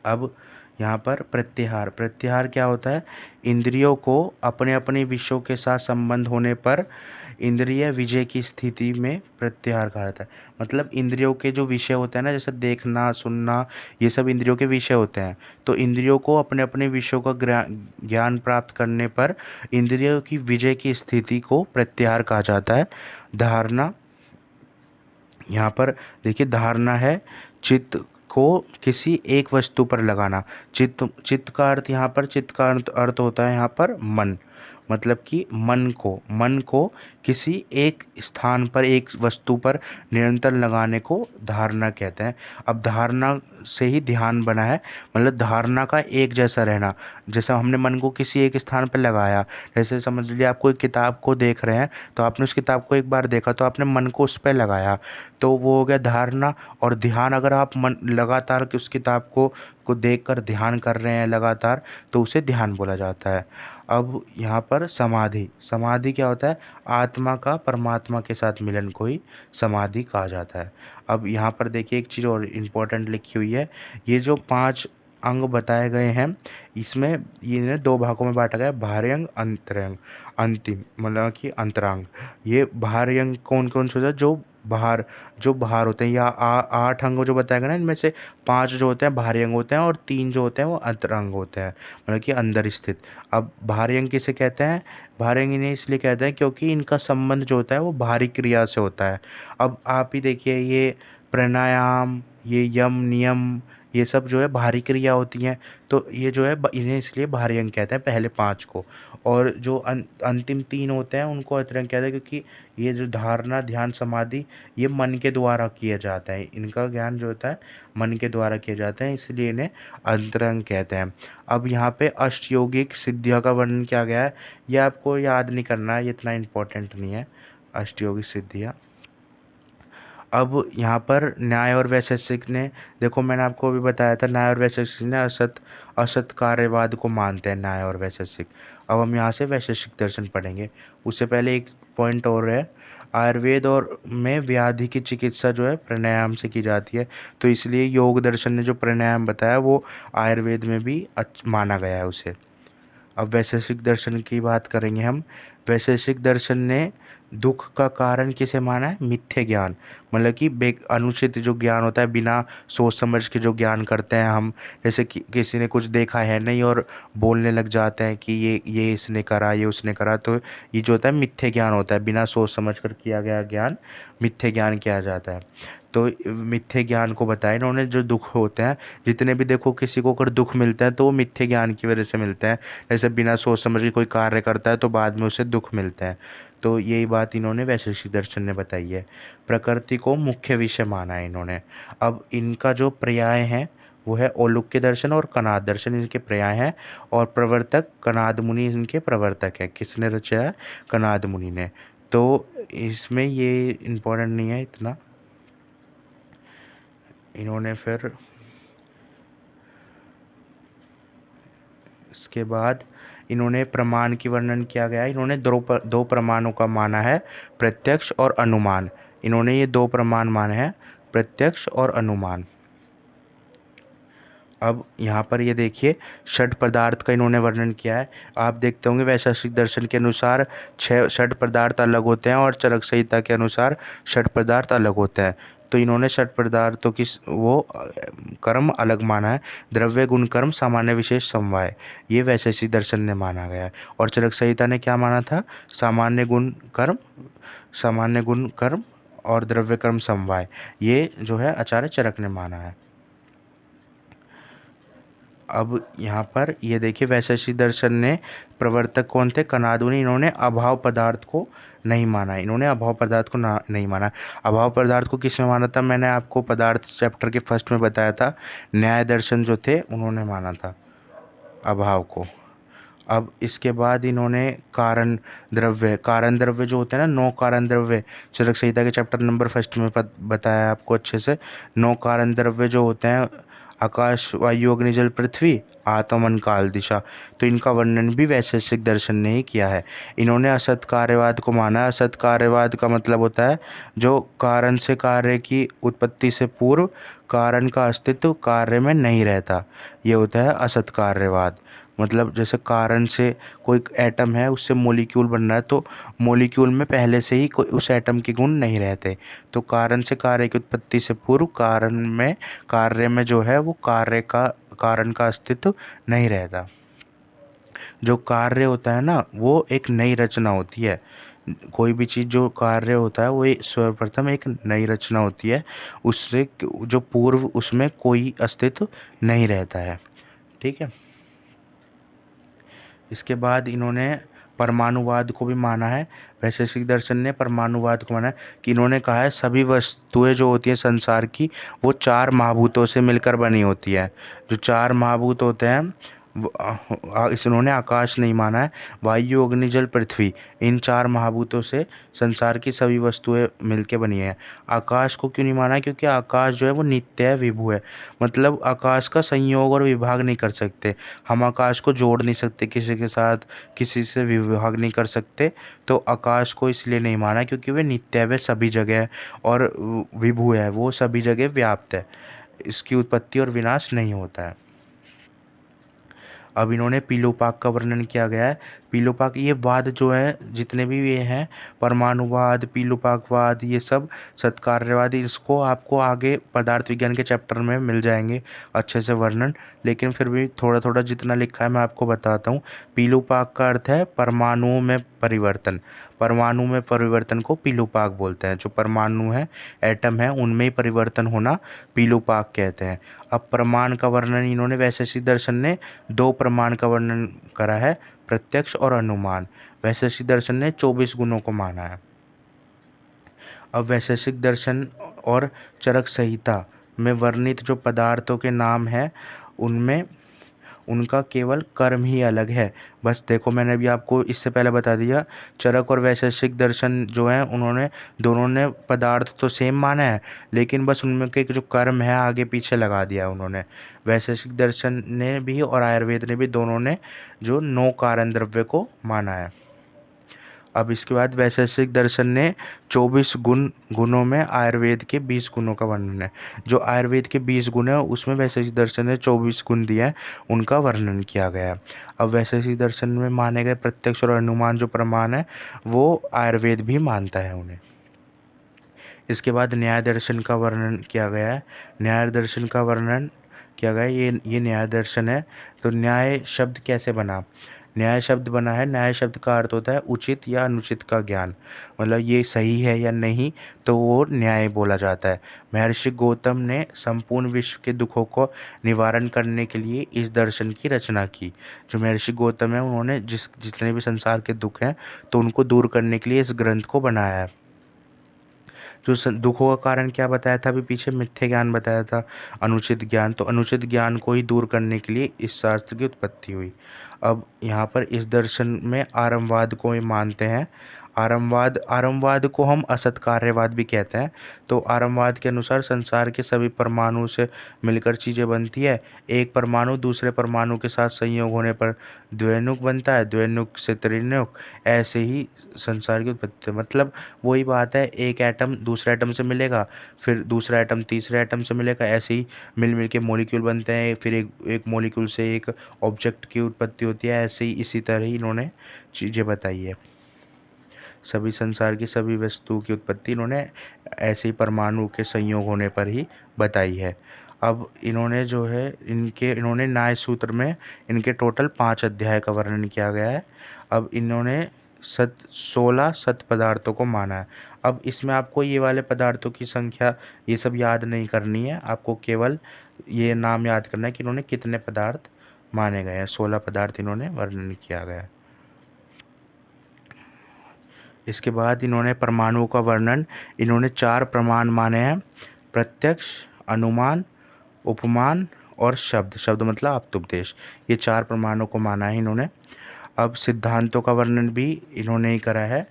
अब यहाँ पर प्रत्याहार क्या होता है? इंद्रियों को अपने अपने विषयों के साथ संबंध होने पर इंद्रिय विजय की स्थिति में प्रत्याहार कहा जाता है। मतलब इंद्रियों के जो विषय होते हैं ना, जैसे देखना सुनना, ये सब इंद्रियों के विषय होते हैं। तो इंद्रियों को अपने अपने विषयों का ज्ञान प्राप्त करने पर इंद्रियों की विजय की स्थिति को प्रत्याहार कहा जाता है। धारणा, यहाँ पर देखिए धारणा है चित्त को किसी एक वस्तु पर लगाना। चित्त का अर्थ यहाँ पर, चित्त का अर्थ होता है यहाँ पर मन। मतलब कि मन को किसी एक स्थान पर एक वस्तु पर निरंतर लगाने को धारणा कहते हैं। अब धारणा से ही ध्यान बना है, मतलब धारणा का एक जैसा रहना। जैसा हमने मन को किसी एक स्थान पर लगाया, जैसे समझ लीजिए आप कोई किताब को देख रहे हैं तो आपने उस किताब को एक बार देखा तो आपने मन को उस पर लगाया, तो वो हो गया धारणा। और ध्यान, अगर आप मन लगातार उस किताब को देखकर ध्यान कर रहे हैं लगातार, तो उसे ध्यान बोला जाता है। अब यहाँ पर समाधि क्या होता है? आत्मा का परमात्मा के साथ मिलन को ही समाधि कहा जाता है। अब यहाँ पर देखिए एक चीज़ और इम्पोर्टेंट लिखी हुई है। ये जो 5 अंग बताए गए हैं, इसमें ये 2 भागों में बांटा गया है, बाह्य अंग, अंतरंग, अंतिम मतलब कि अंतरांग। ये बाह्य अंग कौन कौन से होते हैं? जो बाहर होते हैं, या 8 अंग जो बताया गया ना, इनमें से 5 जो होते हैं बाहरी अंग होते हैं और 3 जो होते हैं वो अंतरंग होते हैं, मतलब कि अंदर स्थित। अब बाहरी अंग किसे कहते हैं? बाहरी अंग इन्हें इसलिए कहते हैं क्योंकि इनका संबंध जो होता है वो बाहरी क्रिया से होता है। अब आप ही देखिए, ये प्राणायाम, ये यम नियम, ये सब जो है बाहरी क्रिया होती हैं। तो ये जो है इन्हें इसलिए बाहरी अंग कहते हैं, पहले 5 को। और जो अंतिम 3 होते हैं उनको अंतरंग कहते हैं, क्योंकि ये जो धारणा ध्यान समाधि ये मन के द्वारा किया जाता है। इनका ज्ञान जो होता है मन के द्वारा किया जाता है, इसलिए इन्हें अंतरंग कहते हैं। अब यहाँ पे अष्टयोगिक सिद्धियों का वर्णन किया गया है। ये आपको याद नहीं करना है, ये इतना इम्पोर्टेंट नहीं है, अष्टयोगिक सिद्धियाँ। अब यहाँ पर न्याय और वैशेषिक ने, देखो मैंने आपको अभी बताया था, न्याय और वैशेषिक ने असत कार्यवाद को मानते हैं, न्याय और वैशेषिक। अब हम यहाँ से वैशेषिक दर्शन पढ़ेंगे। उससे पहले एक पॉइंट और है, आयुर्वेद और में व्याधि की चिकित्सा जो है प्राणायाम से की जाती है, तो इसलिए योग दर्शन ने जो प्राणायाम बताया वो आयुर्वेद में भी माना गया है उसे। अब वैशेषिक दर्शन की बात करेंगे हम। वैशेषिक दर्शन ने दुख का कारण किसे माना है? मिथ्या ज्ञान, मतलब कि अनुचित जो ज्ञान होता है, बिना सोच समझ के जो ज्ञान करते हैं हम, जैसे कि किसी ने कुछ देखा है नहीं और बोलने लग जाते हैं कि ये इसने करा, ये उसने करा, तो ये जो होता है मिथ्या ज्ञान होता है। बिना सोच समझ कर किया गया ज्ञान मिथ्या ज्ञान किया जाता है। तो मिथ्या ज्ञान को बताया इन्होंने। जो दुख होते हैं, जितने भी देखो किसी को अगर दुख मिलता है तो वो मिथ्या ज्ञान की वजह से मिलते हैं। जैसे बिना सोच समझ के कोई कार्य करता है तो बाद में उसे दुख मिलते हैं। तो यही बात इन्होंने वैशेषिक दर्शन ने बताई है। प्रकृति को मुख्य विषय माना है इन्होंने। अब इनका जो पर्याय है वो है औलुक्य दर्शन और कनाद दर्शन, इनके पर्याय हैं। और प्रवर्तक कनाद मुनि इनके प्रवर्तक है। किसने रचा है? कनाद मुनि ने। तो इसमें ये इम्पोर्टेंट नहीं है इतना। इन्होंने फिर इसके बाद इन्होंने प्रमाण की वर्णन किया गया है। इन्होंने दो प्रमाणों का माना है, प्रत्यक्ष और अनुमान। इन्होंने ये 2 प्रमाण माने हैं, प्रत्यक्ष और अनुमान। अब यहाँ पर ये देखिए षड पदार्थ का इन्होंने वर्णन किया है। आप देखते होंगे वैशेषिक दर्शन के अनुसार 6 षड पदार्थ अलग होते हैं और चरक संहिता के अनुसार षड पदार्थ अलग होते हैं। तो इन्होंने षड पदार्थों की कर्म अलग माना है। द्रव्य गुण कर्म सामान्य विशेष समवाय, ये वैशेषिक दर्शन ने माना गया है। और चरक संहिता ने क्या माना था? सामान्य गुण कर्म और द्रव्य कर्म समवाय, ये जो है आचार्य चरक ने माना है। अब यहाँ पर ये देखिए वैशेषिक दर्शन ने प्रवर्तक कौन थे? कणादु ने। इन्होंने अभाव पदार्थ को नहीं माना, इन्होंने अभाव पदार्थ को नहीं माना। अभाव पदार्थ को किसने माना था? मैंने आपको पदार्थ चैप्टर के फर्स्ट में बताया था। न्याय दर्शन जो थे उन्होंने माना था अभाव को। अब इसके बाद इन्होंने कारण द्रव्य जो होते हैं ना, 9 कारण द्रव्य, चरक संहिता के चैप्टर नंबर फर्स्ट में बताया आपको अच्छे से। 9 कारण द्रव्य जो होते हैं, आकाश वायु अग्नि जल पृथ्वी आत्मा मन काल दिशा, तो इनका वर्णन भी वैशेषिक दर्शन ने ही किया है। इन्होंने असत कार्यवाद को माना। असत कार्यवाद का मतलब होता है जो कारण से कार्य की उत्पत्ति से पूर्व कारण का अस्तित्व कार्य में नहीं रहता, ये होता है असत कार्यवाद। मतलब जैसे कारण से कोई एटम है, उससे मॉलिक्यूल बन रहा है, तो मॉलिक्यूल में पहले से ही कोई उस एटम के गुण नहीं रहते। तो कारण से कार्य की उत्पत्ति से पूर्व कार्य में जो है वो कारण का अस्तित्व नहीं रहता। जो कार्य होता है ना, वो एक नई रचना होती है। कोई भी चीज़ जो कार्य होता है वो सर्वप्रथम एक नई रचना होती है, उससे जो पूर्व उसमें कोई अस्तित्व नहीं रहता है। ठीक है। इसके बाद इन्होंने परमाणुवाद को भी माना है। वैशेषिक दर्शन ने परमाणुवाद को माना है कि इन्होंने कहा है सभी वस्तुएं जो होती हैं संसार की, वो 4 महाभूतों से मिलकर बनी होती है। जो 4 महाभूत होते हैं इन्होंने आकाश नहीं माना है। वायु अग्नि जल पृथ्वी, इन 4 महाभूतों से संसार की सभी वस्तुएं मिलके बनी है। आकाश को क्यों नहीं माना है? क्योंकि आकाश जो है वो नित्य है, विभु है। मतलब आकाश का संयोग और विभाग नहीं कर सकते। हम आकाश को जोड़ नहीं सकते किसी के साथ, किसी से विभाग नहीं कर सकते। तो आकाश को इसलिए नहीं माना क्योंकि वे नित्य है, वे सभी जगह है, और विभु है, वो सभी जगह व्याप्त है, इसकी उत्पत्ति और विनाश नहीं होता है। अब इन्होंने पीलोपाक का वर्णन किया गया है। पीलोपाक, ये वाद जो है जितने भी ये हैं, परमाणुवाद, पीलोपाकवाद, ये सब सत्कार्यवाद, इसको आपको आगे पदार्थ विज्ञान के चैप्टर में मिल जाएंगे अच्छे से वर्णन। लेकिन फिर भी थोड़ा थोड़ा जितना लिखा है मैं आपको बताता हूँ। पीलोपाक का अर्थ है परमाणुओं में परिवर्तन। परमाणु में परिवर्तन को पीलोपाक बोलते हैं। जो परमाणु है, एटम है, उनमें ही परिवर्तन होना पीलोपाक कहते हैं। अब प्रमाण का वर्णन इन्होंने वैशेषिक दर्शन ने 2 प्रमाण का वर्णन करा है, प्रत्यक्ष और अनुमान। वैशेषिक दर्शन ने 24 गुणों को माना है। अब वैशेषिक दर्शन और चरक संहिता में वर्णित जो पदार्थों के नाम हैं, उनमें उनका केवल कर्म ही अलग है। बस देखो, मैंने भी आपको इससे पहले बता दिया, चरक और वैशेषिक दर्शन जो है उन्होंने दोनों ने पदार्थ तो सेम माना है, लेकिन बस उनमें के जो कर्म है आगे पीछे लगा दिया है उन्होंने। वैशेषिक दर्शन ने भी और आयुर्वेद ने भी, दोनों ने जो 9 कारण द्रव्य को माना है। अब इसके बाद वैशेषिक दर्शन ने 24 गुणों में आयुर्वेद के 20 गुणों का वर्णन है। जो आयुर्वेद के 20 गुण है उसमें वैशेषिक दर्शन ने 24 गुण दिया है, उनका वर्णन किया गया है। अब वैशेषिक दर्शन में माने गए प्रत्यक्ष और अनुमान जो प्रमाण है, वो आयुर्वेद भी मानता है उन्हें। इसके बाद न्याय दर्शन का वर्णन किया गया है। न्याय दर्शन का वर्णन किया गया है, ये न्याय दर्शन है। तो न्याय शब्द कैसे बना? न्याय शब्द बना है, न्याय शब्द का अर्थ होता है उचित या अनुचित का ज्ञान। मतलब ये सही है या नहीं, तो वो न्याय बोला जाता है। महर्षि गौतम ने संपूर्ण विश्व के दुखों को निवारण करने के लिए इस दर्शन की रचना की। जो महर्षि गौतम है, उन्होंने जितने भी संसार के दुख हैं, तो उनको दूर करने के लिए इस ग्रंथ को बनाया है। जो दुखों का कारण क्या बताया था अभी पीछे? मिथ्या ज्ञान बताया था, अनुचित ज्ञान। तो अनुचित ज्ञान को ही दूर करने के लिए इस शास्त्र की उत्पत्ति हुई। अब यहाँ पर इस दर्शन में आरंभवाद को ही मानते हैं। आरंभवाद को हम असत कार्यवाद भी कहते हैं। तो आरंभवाद के अनुसार संसार के सभी परमाणु से मिलकर चीज़ें बनती है। एक परमाणु दूसरे परमाणु के साथ संयोग होने पर द्वैनुक बनता है, द्वैनुक से त्रिनुक, ऐसे ही संसार की उत्पत्ति। मतलब वही बात है, एक एटम दूसरे एटम से मिलेगा, फिर दूसरा एटम तीसरे एटम से मिलेगा, ऐसे ही मिल के मॉलिक्यूल बनते हैं, फिर एक मॉलिक्यूल से एक ऑब्जेक्ट की उत्पत्ति होती है। ऐसे ही इसी तरह ही इन्होंने चीज़ें बताई है। सभी संसार की सभी वस्तुओं की उत्पत्ति इन्होंने ऐसे ही परमाणु के संयोग होने पर ही बताई है। अब इन्होंने जो है इन्होंने न्याय सूत्र में इनके टोटल 5 अध्याय का वर्णन किया गया है। अब इन्होंने 16 सत पदार्थों को माना है। अब इसमें आपको ये वाले पदार्थों की संख्या ये सब याद नहीं करनी है, आपको केवल ये नाम याद करना है कि इन्होंने कितने पदार्थ माने गए हैं। 16 पदार्थ इन्होंने वर्णन किया गया है। इसके बाद इन्होंने परमाणुओं का वर्णन, इन्होंने 4 प्रमाण माने हैं: प्रत्यक्ष, अनुमान, उपमान और शब्द। शब्द मतलब आप्तोपदेश। ये 4 प्रमाणों को माना है इन्होंने। अब सिद्धांतों का वर्णन भी इन्होंने ही करा है।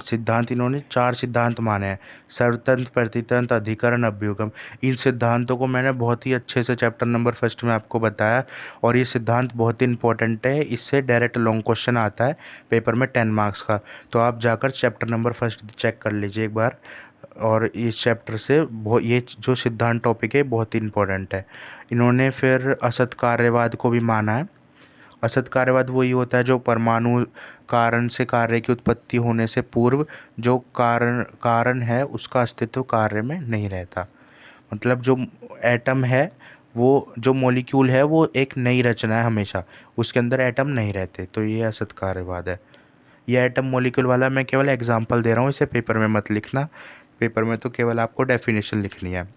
सिद्धांत इन्होंने 4 सिद्धांत माने हैं: सर्वतंत्र, प्रतितंत्र, अधिकरण, अभ्युगम। इन सिद्धांतों को मैंने बहुत ही अच्छे से चैप्टर नंबर 1 में आपको बताया, और ये सिद्धांत बहुत ही इंपॉर्टेंट है। इससे डायरेक्ट लॉन्ग क्वेश्चन आता है पेपर में 10 मार्क्स का। तो आप जाकर चैप्टर नंबर 1 चेक कर लीजिए एक बार, और इस चैप्टर से ये जो सिद्धांत टॉपिक है बहुत ही इंपॉर्टेंट है। इन्होंने फिर असत कार्यवाद को भी माना है। असत कार्यवाद वही होता है जो परमाणु कारण से कार्य की उत्पत्ति होने से पूर्व जो कारण है उसका अस्तित्व कार्य में नहीं रहता। मतलब जो एटम है, वो जो मॉलिक्यूल है वो एक नई रचना है, हमेशा उसके अंदर एटम नहीं रहते। तो ये असत कार्यवाद है। ये एटम मॉलिक्यूल वाला मैं केवल एग्जांपल दे रहा हूँ, इसे पेपर में मत लिखना। पेपर में तो केवल आपको डेफिनेशन लिखनी है।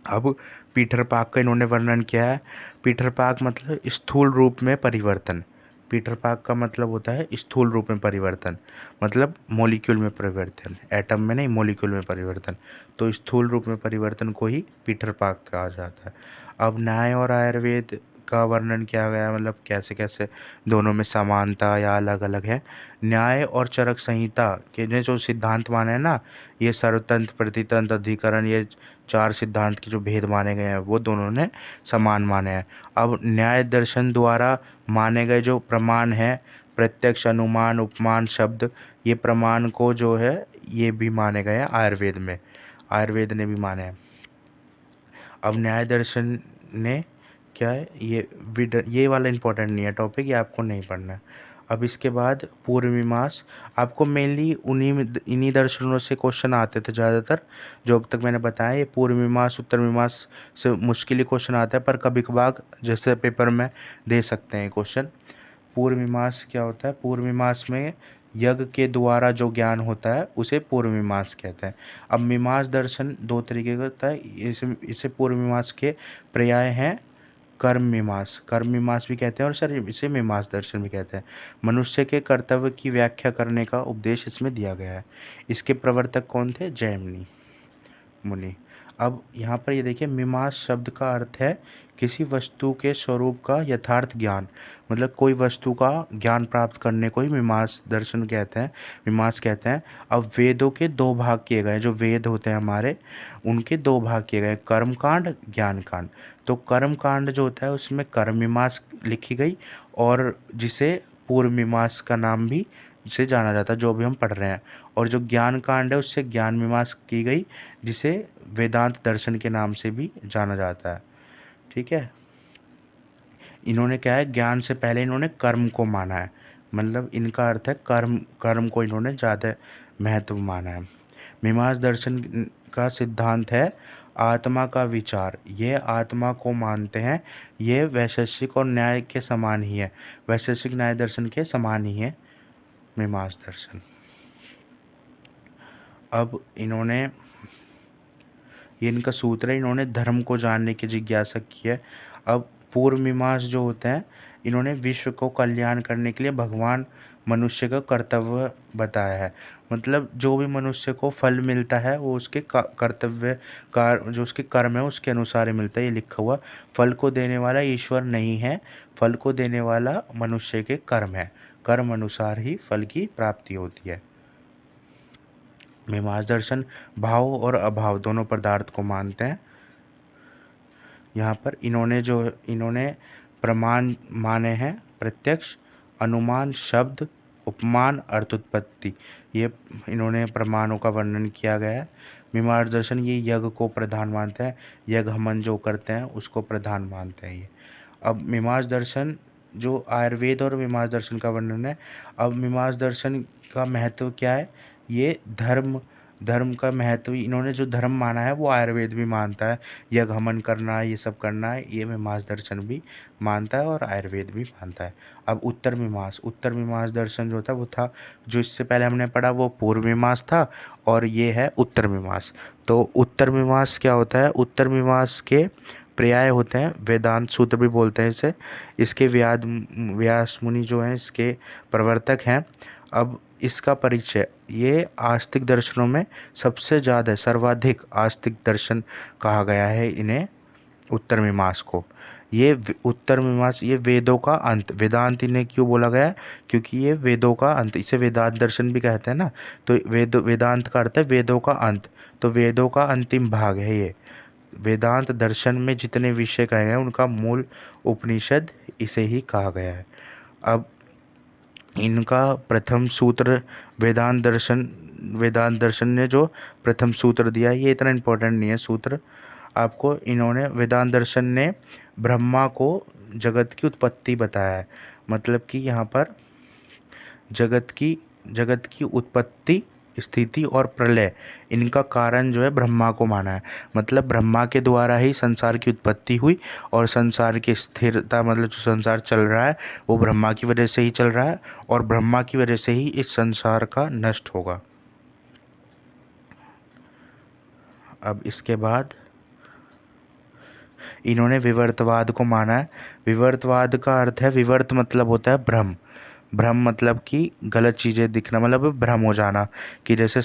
अब पीटर पाक का इन्होंने वर्णन किया है। पीटर पाक मतलब स्थूल रूप में परिवर्तन। पीटर पाक का मतलब होता है स्थूल रूप में परिवर्तन, मतलब मॉलिक्यूल में परिवर्तन, एटम में नहीं, मॉलिक्यूल में परिवर्तन। तो स्थूल रूप में परिवर्तन को ही पीटर पाक कहा जाता है। अब न्याय और आयुर्वेद का वर्णन किया गया है, मतलब कैसे कैसे दोनों में समानता या अलग अलग है। न्याय और चरक संहिता के ने जो सिद्धांत माने हैं ना, ये सर्वतंत्र, प्रतितंत्र, अधिकरण, ये 4 सिद्धांत के जो भेद माने गए हैं वो दोनों ने समान माने हैं। अब न्याय दर्शन द्वारा माने गए जो प्रमाण हैं, प्रत्यक्ष, अनुमान, उपमान, शब्द, ये प्रमाण को जो है ये भी माने गए हैं आयुर्वेद में, आयुर्वेद ने भी माने हैं। अब न्याय दर्शन ने क्या है, ये वाला इंपॉर्टेंट नहीं है टॉपिक, ये आपको नहीं पढ़ना है। अब इसके बाद पूर्व मीमांस, आपको मेनली इन्हीं दर्शनों से क्वेश्चन आते थे ज़्यादातर, जो अब तक मैंने बताया। ये पूर्व मीमांस उत्तर मीमांस से मुश्किल ही क्वेश्चन आता है, पर कभी कभार जैसे पेपर में दे सकते हैं क्वेश्चन। पूर्व मीमांस क्या होता है? पूर्व मीमांस में यज्ञ के द्वारा जो ज्ञान होता है उसे पूर्व मीमांस कहते हैं। अब मीमांस दर्शन 2 तरीके का होता है। इसे पूर्व मीमांस के पर्याय हैं कर्म मीमांस, कर्म मीमांस भी कहते हैं, और सर इसे मीमांस दर्शन भी कहते हैं। मनुष्य के कर्तव्य की व्याख्या करने का उपदेश इसमें दिया गया है। इसके प्रवर्तक कौन थे? जैमिनी मुनि। अब यहाँ पर ये देखिए, मीमांस शब्द का अर्थ है किसी वस्तु के स्वरूप का यथार्थ ज्ञान, मतलब कोई वस्तु का ज्ञान प्राप्त करने को ही मीमांस दर्शन कहते हैं, मीमांस कहते हैं। अब वेदों के 2 भाग किए गए, जो वेद होते हैं हमारे, उनके 2 भाग किए गए, कर्म कांड, ज्ञान कांड। तो कर्म कांड जो होता है उसमें कर्म मीमांस लिखी गई, और जिसे पूर्व मीमांस का नाम भी जिसे जाना जाता है, जो भी हम पढ़ रहे हैं। और जो ज्ञान कांड है उससे ज्ञान मीमांस की गई, जिसे वेदांत दर्शन के नाम से भी जाना जाता है। ठीक है। इन्होंने क्या है, ज्ञान से पहले इन्होंने कर्म को माना है, मतलब इनका अर्थ है कर्म को इन्होंने ज़्यादा महत्व माना है। मीमांस दर्शन का सिद्धांत है आत्मा का विचार। ये आत्मा को मानते हैं, ये वैशेषिक और न्याय के समान ही है, वैशेषिक न्याय दर्शन के समान ही है मीमांस दर्शन। अब इन्होंने, ये इनका सूत्र है, इन्होंने धर्म को जानने की जिज्ञासा की है। अब पूर्व मीमांस जो होते हैं, इन्होंने विश्व को कल्याण करने के लिए भगवान मनुष्य का कर्तव्य बताया है, मतलब जो भी मनुष्य को फल मिलता है वो उसके कर्तव्य जो उसके कर्म है उसके अनुसार ही मिलता है। ये लिखा हुआ, फल को देने वाला ईश्वर नहीं है, फल को देने वाला मनुष्य के कर्म है, कर्म अनुसार ही फल की प्राप्ति होती है। मीमांसा दर्शन भाव और अभाव दोनों पदार्थ को मानते हैं। यहाँ पर इन्होंने प्रमाण माने हैं प्रत्यक्ष, अनुमान, शब्द, उपमान, अर्थोत्पत्ति। ये इन्होंने प्रमाणों का वर्णन किया गया है। मीमांसा दर्शन ये यज्ञ को प्रधान मानते हैं, यज्ञ हवन जो करते हैं उसको प्रधान मानते हैं ये। अब मीमांसा दर्शन जो आयुर्वेद और मीमांसा दर्शन का वर्णन है। अब मीमांसा दर्शन का महत्व क्या है? ये धर्म का महत्व, इन्होंने जो धर्म माना है वो आयुर्वेद भी मानता है, यज्ञ हवन करना है, ये सब करना है, ये मीमांसा दर्शन भी मानता है और आयुर्वेद भी मानता है। अब उत्तर मीमांसा दर्शन जो था वो था, जो इससे पहले हमने पढ़ा वो पूर्व मीमांसा था और ये है उत्तर मीमांसा। तो उत्तर मीमांसा क्या होता है? उत्तर मीमांसा के पर्याय होते हैं, वेदांत सूत्र भी बोलते हैं इसे। इसके व्यास मुनि जो हैं इसके प्रवर्तक हैं। अब इसका परिचय, ये आस्तिक दर्शनों में सबसे ज़्यादा सर्वाधिक आस्तिक दर्शन कहा गया है इन्हें, उत्तर मीमांसा को। ये उत्तर मीमांसा ये वेदों का अंत, वेदांत इन्हें क्यों बोला गया है? क्योंकि ये वेदों का अंत, इसे वेदांत दर्शन भी कहते हैं ना। तो वेदांत का अर्थ है वेदों का अंत, तो वेदों का अंतिम भाग है ये। वेदांत दर्शन में जितने विषय कहे गए हैं उनका मूल उपनिषद इसे ही कहा गया है। अब इनका प्रथम सूत्र वेदांत दर्शन ने जो प्रथम सूत्र दिया, ये इतना इम्पोर्टेंट नहीं है सूत्र आपको। इन्होंने वेदांत दर्शन ने ब्रह्मा को जगत की उत्पत्ति बताया है। मतलब कि यहाँ पर जगत की उत्पत्ति, स्थिति और प्रलय, इनका कारण जो है ब्रह्मा को माना है। मतलब ब्रह्मा के द्वारा ही संसार की उत्पत्ति हुई और संसार की स्थिरता, मतलब जो संसार चल रहा है वो ब्रह्मा की वजह से ही चल रहा है और ब्रह्मा की वजह से ही इस संसार का नष्ट होगा। अब इसके बाद इन्होंने विवर्तवाद को माना है। विवर्तवाद का अर्थ है, विवर्त मतलब होता है भ्रम। भ्रम मतलब कि गलत चीज़ें दिखना, मतलब भ्रम हो जाना, कि जैसे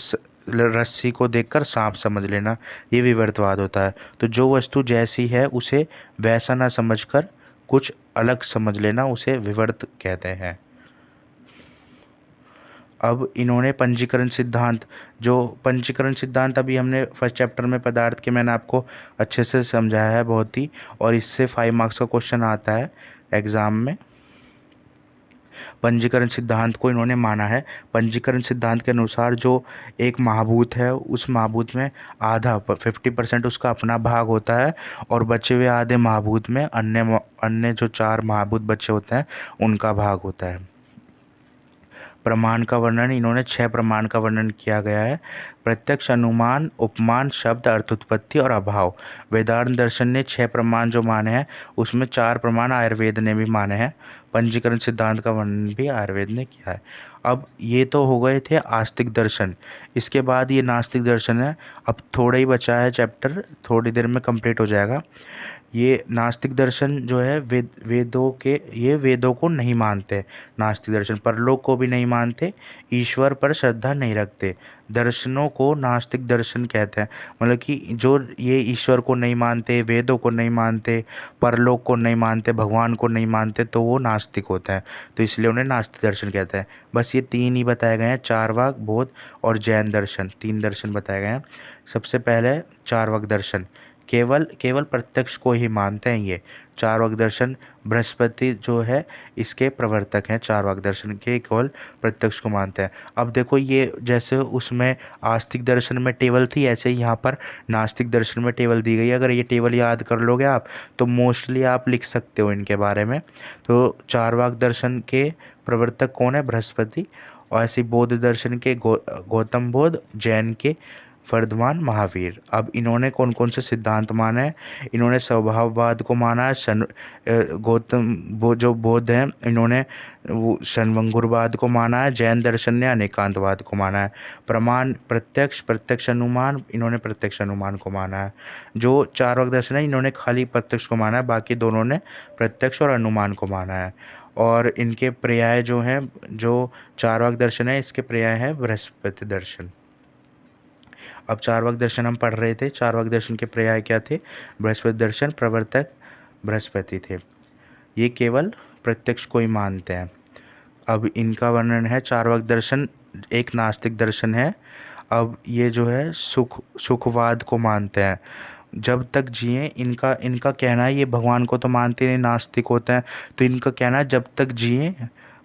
रस्सी को देखकर सांप समझ लेना, ये विवर्तवाद होता है। तो जो वस्तु जैसी है उसे वैसा ना समझकर कुछ अलग समझ लेना, उसे विवर्त कहते हैं। अब इन्होंने पंजीकरण सिद्धांत अभी हमने फर्स्ट चैप्टर में पदार्थ के मैंने आपको अच्छे से समझाया है बहुत ही, और इससे 5 मार्क्स का क्वेश्चन आता है एग्ज़ाम में। पंजीकरण सिद्धांत को इन्होंने माना है। पंजीकरण सिद्धांत के अनुसार जो एक महाभूत है उस महाभूत में आधा 50% उसका अपना भाग होता है और बचे हुए आधे महाभूत में अन्य जो 4 महाभूत बचे होते हैं उनका भाग होता है। प्रमाण का वर्णन, इन्होंने 6 प्रमाण का वर्णन किया गया है। प्रत्यक्ष, अनुमान, उपमान, शब्द, अर्थोत्पत्ति और अभाव। वेदांत दर्शन ने 6 प्रमाण जो माने हैं उसमें 4 प्रमाण आयुर्वेद ने भी माने हैं। पंजीकरण सिद्धांत का वर्णन भी आयुर्वेद ने किया है। अब ये तो हो गए थे आस्तिक दर्शन, इसके बाद ये नास्तिक दर्शन है। अब थोड़ा ही बचा है चैप्टर, थोड़ी देर में कंप्लीट हो जाएगा। ये नास्तिक दर्शन जो है वेदों को नहीं मानते। नास्तिक दर्शन परलोक को भी नहीं मानते, ईश्वर पर श्रद्धा नहीं रखते। दर्शनों को नास्तिक दर्शन कहते हैं। मतलब कि जो ये ईश्वर को नहीं मानते, वेदों को नहीं मानते, परलोक को नहीं मानते, भगवान को नहीं मानते, तो वो नास्तिक होता है। तो इसलिए उन्हें नास्तिक दर्शन कहते हैं। बस ये 3 ही बताए गए हैं, चार्वाक, बौद्ध और जैन दर्शन। 3 दर्शन बताए गए हैं। सबसे पहले चार्वाक दर्शन, केवल प्रत्यक्ष को ही मानते हैं ये। चार्वाक दर्शन, बृहस्पति जो है इसके प्रवर्तक हैं। चार्वाक दर्शन के केवल प्रत्यक्ष को मानते हैं। अब देखो, ये जैसे उसमें आस्तिक दर्शन में टेबल थी, ऐसे ही यहाँ पर नास्तिक दर्शन में टेबल दी गई है। अगर ये टेबल याद कर लोगे आप तो मोस्टली आप लिख सकते हो इनके बारे में। तो चार्वाक दर्शन के प्रवर्तक कौन है? बृहस्पति। और ऐसे बौद्ध दर्शन के गौतम बुद्ध, जैन के वर्धमान महावीर। अब इन्होंने कौन कौन से सिद्धांत माने हैं? इन्होंने स्वभाववाद को माना है। जो बौद्ध हैं इन्होंने वो शनवंगुरवाद को माना है। जैन दर्शन ने अनेकांतवाद को माना है। प्रमाण प्रत्यक्ष अनुमान, इन्होंने प्रत्यक्ष अनुमान को माना है। जो चार्वाक दर्शन है इन्होंने खाली प्रत्यक्ष को माना है, बाकी दोनों ने प्रत्यक्ष और अनुमान को माना है। और इनके पर्याय जो हैं, जो चार्वाक दर्शन है इसके पर्याय है बृहस्पति दर्शन। अब चार्वाक दर्शन हम पढ़ रहे थे, चार्वाक दर्शन के पर्याय क्या थे? बृहस्पति दर्शन, प्रवर्तक बृहस्पति थे। ये केवल प्रत्यक्ष को ही मानते हैं। अब इनका वर्णन है चार्वाक दर्शन एक नास्तिक दर्शन है। अब ये जो है सुखवाद को मानते हैं। जब तक जिए इनका इनका कहना है, ये भगवान को तो मानते नहीं, नास्तिक होते हैं, तो इनका कहना है जब तक जिए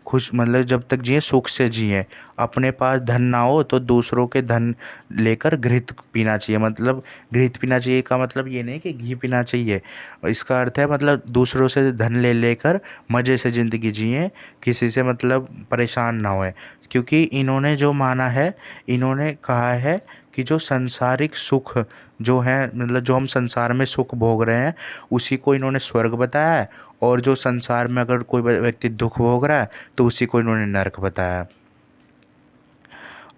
खुश, मतलब जब तक जिए सुख से जिए। अपने पास धन ना हो तो दूसरों के धन लेकर घृत पीना चाहिए। मतलब घृत पीना चाहिए का मतलब ये नहीं कि घी पीना चाहिए, इसका अर्थ है मतलब दूसरों से धन ले लेकर मज़े से ज़िंदगी जिए, किसी से मतलब परेशान ना होए। क्योंकि इन्होंने जो माना है, इन्होंने कहा है कि जो सांसारिक सुख जो है, मतलब जो हम संसार में सुख भोग रहे हैं, उसी को इन्होंने स्वर्ग बताया है, और जो संसार में अगर कोई व्यक्ति दुख भोग रहा है तो उसी को इन्होंने नरक बताया है।